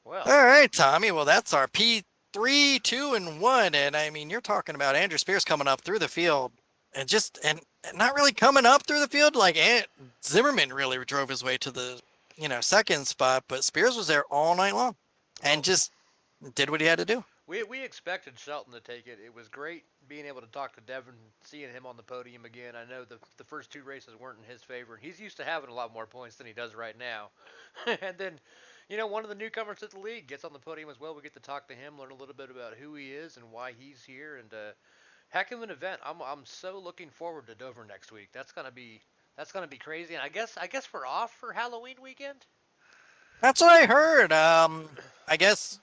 Well, All right, Tommy. Well, that's our P3, 2, and 1. And I mean, you're talking about Andrew Spears coming up through the field and not really coming up through the field. Like Zimmerman really drove his way to the, second spot, but Spears was there all night long and just did what he had to do. we expected Shelton to take it. It was great being able to talk to Devin, seeing him on the podium again. I know the first two races weren't in his favor. He's used to having a lot more points than he does right now. And then, one of the newcomers to the league gets on the podium as well. We get to talk to him, learn a little bit about who he is and why he's here, and heck of an event. I'm so looking forward to Dover next week. That's gonna be crazy. And I guess we're off for Halloween weekend. That's what I heard. I guess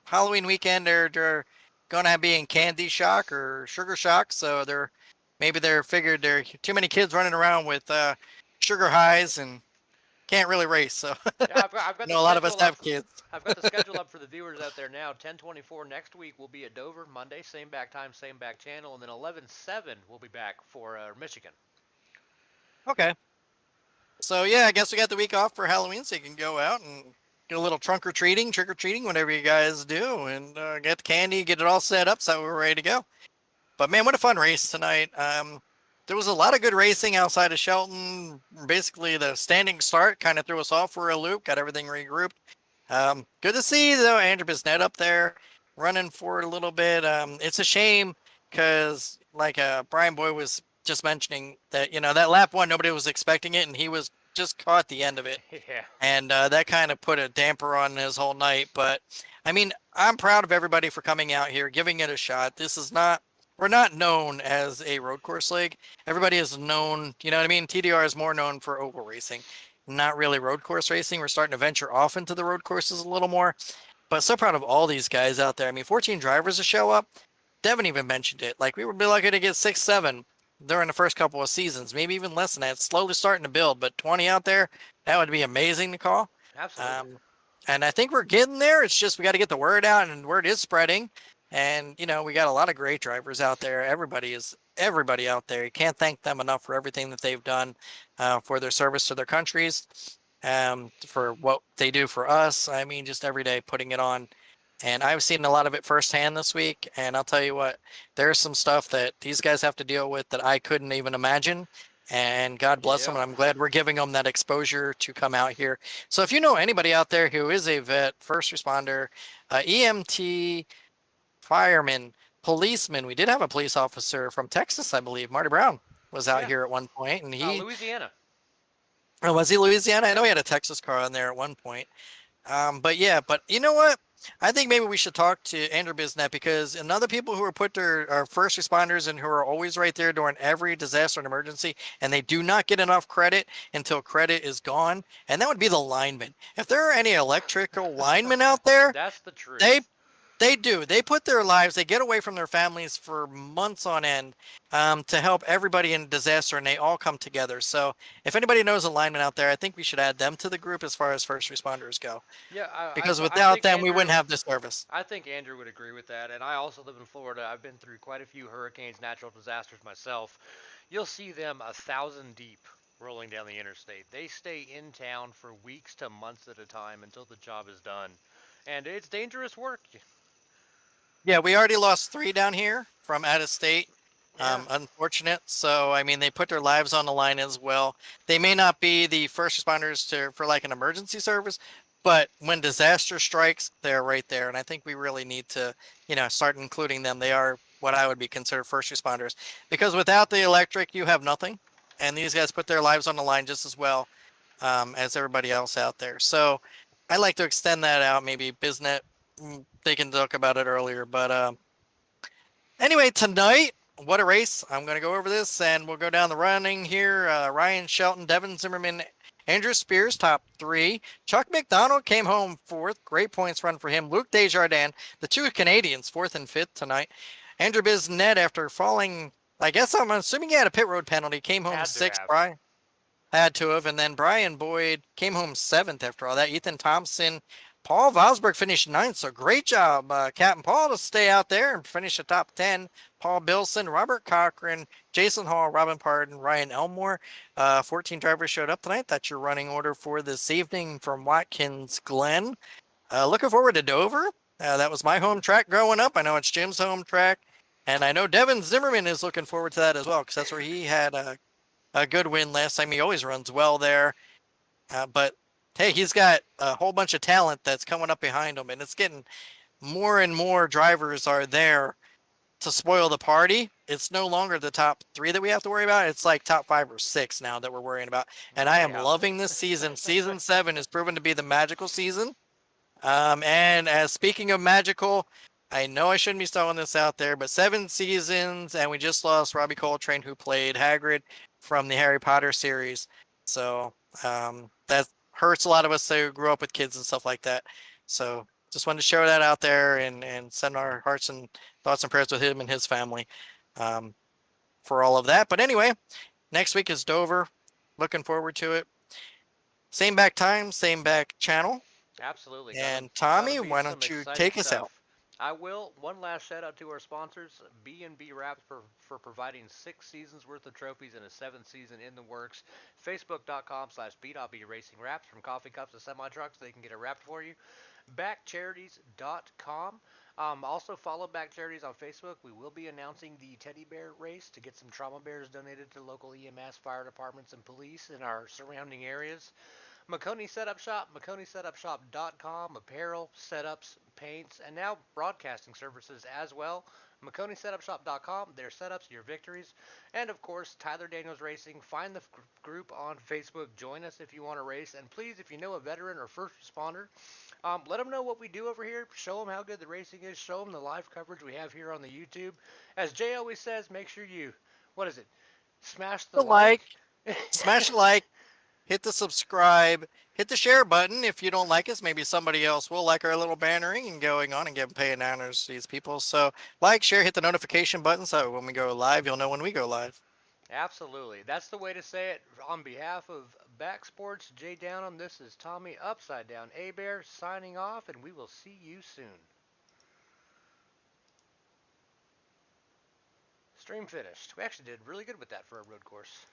Halloween weekend they're gonna be in candy shock or sugar shock, so they're figured there are too many kids running around with sugar highs and can't really race. So Yeah, I've got a lot of us have kids. I've got the schedule up for the viewers out there now. 10:24 next week we'll be at Dover Monday, same back time, same back channel, and then 11:07 we'll be back for Michigan. Okay. So yeah, I guess we got the week off for Halloween, so you can go out and get a little trick or treating, whatever you guys do, and get the candy, get it all set up so we're ready to go. But man, what a fun race tonight. There was a lot of good racing outside of Shelton. Basically, the standing start kind of threw us off for a loop, got everything regrouped. Good to see, though, Andrew Bisnet up there running for a little bit. It's a shame because, like Brian Boy was just mentioning, that, that lap one, nobody was expecting it, and he was just caught the end of it. Yeah. And that kind of put a damper on his whole night. But, I mean, I'm proud of everybody for coming out here, giving it a shot. We're not known as a road course league. Everybody is known, you know what I mean? TDR is more known for oval racing, not really road course racing. We're starting to venture off into the road courses a little more. But so proud of all these guys out there. I mean, 14 drivers to show up. Devin even mentioned it. Like, we would be lucky to get 6, 7 during the first couple of seasons, maybe even less than that. It's slowly starting to build, but 20 out there, that would be amazing to call. Absolutely. And I think we're getting there. It's just we got to get the word out, and word is spreading. And, we got a lot of great drivers out there. Everybody out there. You can't thank them enough for everything that they've done, for their service to their countries, for what they do for us. I mean, just every day putting it on. And I've seen a lot of it firsthand this week. And I'll tell you what, there's some stuff that these guys have to deal with that I couldn't even imagine. And God bless them. And I'm glad we're giving them that exposure to come out here. So if you know anybody out there who is a vet, first responder, EMT, fireman, policeman. We did have a police officer from Texas, I believe. Marty Brown was out here at one point, and Louisiana. Oh, was he Louisiana? I know he had a Texas car on there at one point. But you know what? I think maybe we should talk to Andrew Bisnet, because another people who are are first responders and who are always right there during every disaster and emergency, and they do not get enough credit until credit is gone, and that would be the linemen. If there are any electrical linemen out there, that's the truth. They do. They put their lives, they get away from their families for months on end to help everybody in disaster, and they all come together. So if anybody knows a lineman out there, I think we should add them to the group as far as first responders go. Yeah, because without them, we wouldn't have this service. I think Andrew would agree with that. And I also live in Florida. I've been through quite a few hurricanes, natural disasters myself. You'll see them 1,000 deep rolling down the interstate. They stay in town for weeks to months at a time until the job is done. And it's dangerous work. Yeah, we already lost 3 down here from out of state. Yeah. Unfortunate. So, I mean, they put their lives on the line as well. They may not be the first responders for like an emergency service, but when disaster strikes, they're right there. And I think we really need to, start including them. They are what I would be considered first responders, because without the electric, you have nothing. And these guys put their lives on the line just as well as everybody else out there. So I'd like to extend that out. Maybe Bisnet, they can talk about it earlier. But anyway, tonight what a race. I'm going to go over this and we'll go down the running here. Ryan Shelton, Devin Zimmerman, Andrew Spears, top 3. Chuck McDonald came home 4th. Great points run for him. Luke Desjardins, the 2 Canadians, 4th and 5th tonight. Andrew Bisnet, after falling, I guess I'm assuming he had a pit road penalty, came home Had to 6th. have. Brian had to have. And then Brian Boyd came home 7th after all that. Ethan Thompson, Paul Vosberg finished 9th. So great job, Captain Paul, to stay out there and finish the top 10. Paul Bilson, Robert Cochran, Jason Hall, Robin Pardon, Ryan Elmore. 14 drivers showed up tonight. That's your running order for this evening from Watkins Glen. Looking forward to Dover. That was my home track growing up. I know it's Jim's home track. And I know Devin Zimmerman is looking forward to that as well, because that's where he had a good win last time. He always runs well there. But hey, he's got a whole bunch of talent that's coming up behind him, and it's getting more and more drivers are there to spoil the party. It's no longer the top 3 that we have to worry about. It's like top 5 or 6 now that we're worrying about. And I am Yeah. loving this season. Season 7 is proven to be the magical season. And as speaking of magical, I know I shouldn't be throwing this out there, but 7 seasons, and we just lost Robbie Coltrane, who played Hagrid from the Harry Potter series. So that hurts a lot of us who grew up with kids and stuff like that. So just wanted to share that out there and send our hearts and thoughts and prayers with him and his family for all of that. But anyway, next week is Dover. Looking forward to it. Same back time, same back channel. Absolutely. And Gonna Tommy, be why some don't you exciting take us stuff. out? I will. One last shout out to our sponsors, B&B Wraps, for providing 6 seasons worth of trophies and a 7th season in the works. Facebook.com/B.B Racing Wraps. From coffee cups to semi trucks, they can get it wrapped for you. BACCcharities.com. Also follow BACC Charities on Facebook. We will be announcing the teddy bear race to get some trauma bears donated to local EMS, fire departments, and police in our surrounding areas. McConey Setup Shop, McConeySetupShop.com, apparel, setups, paints, and now broadcasting services as well. McConeySetupShop.com, their setups, your victories. And of course, Tyler Daniels Racing. Find the group on Facebook. Join us if you want to race. And please, if you know a veteran or first responder, let them know what we do over here. Show them how good the racing is. Show them the live coverage we have here on the YouTube. As Jay always says, make sure you, what is it? Smash the The like. smash the like, hit the subscribe, hit the share button. If you don't like us, maybe somebody else will like our little bannering and going on and get paying honors to these people. So like, share, hit the notification button so when we go live, you'll know when we go live. Absolutely. That's the way to say it. On behalf of BACC Sports, Jay Downham, this is Tommy Upside Down A-Bear signing off, and we will see you soon. Stream finished. We actually did really good with that for a road course.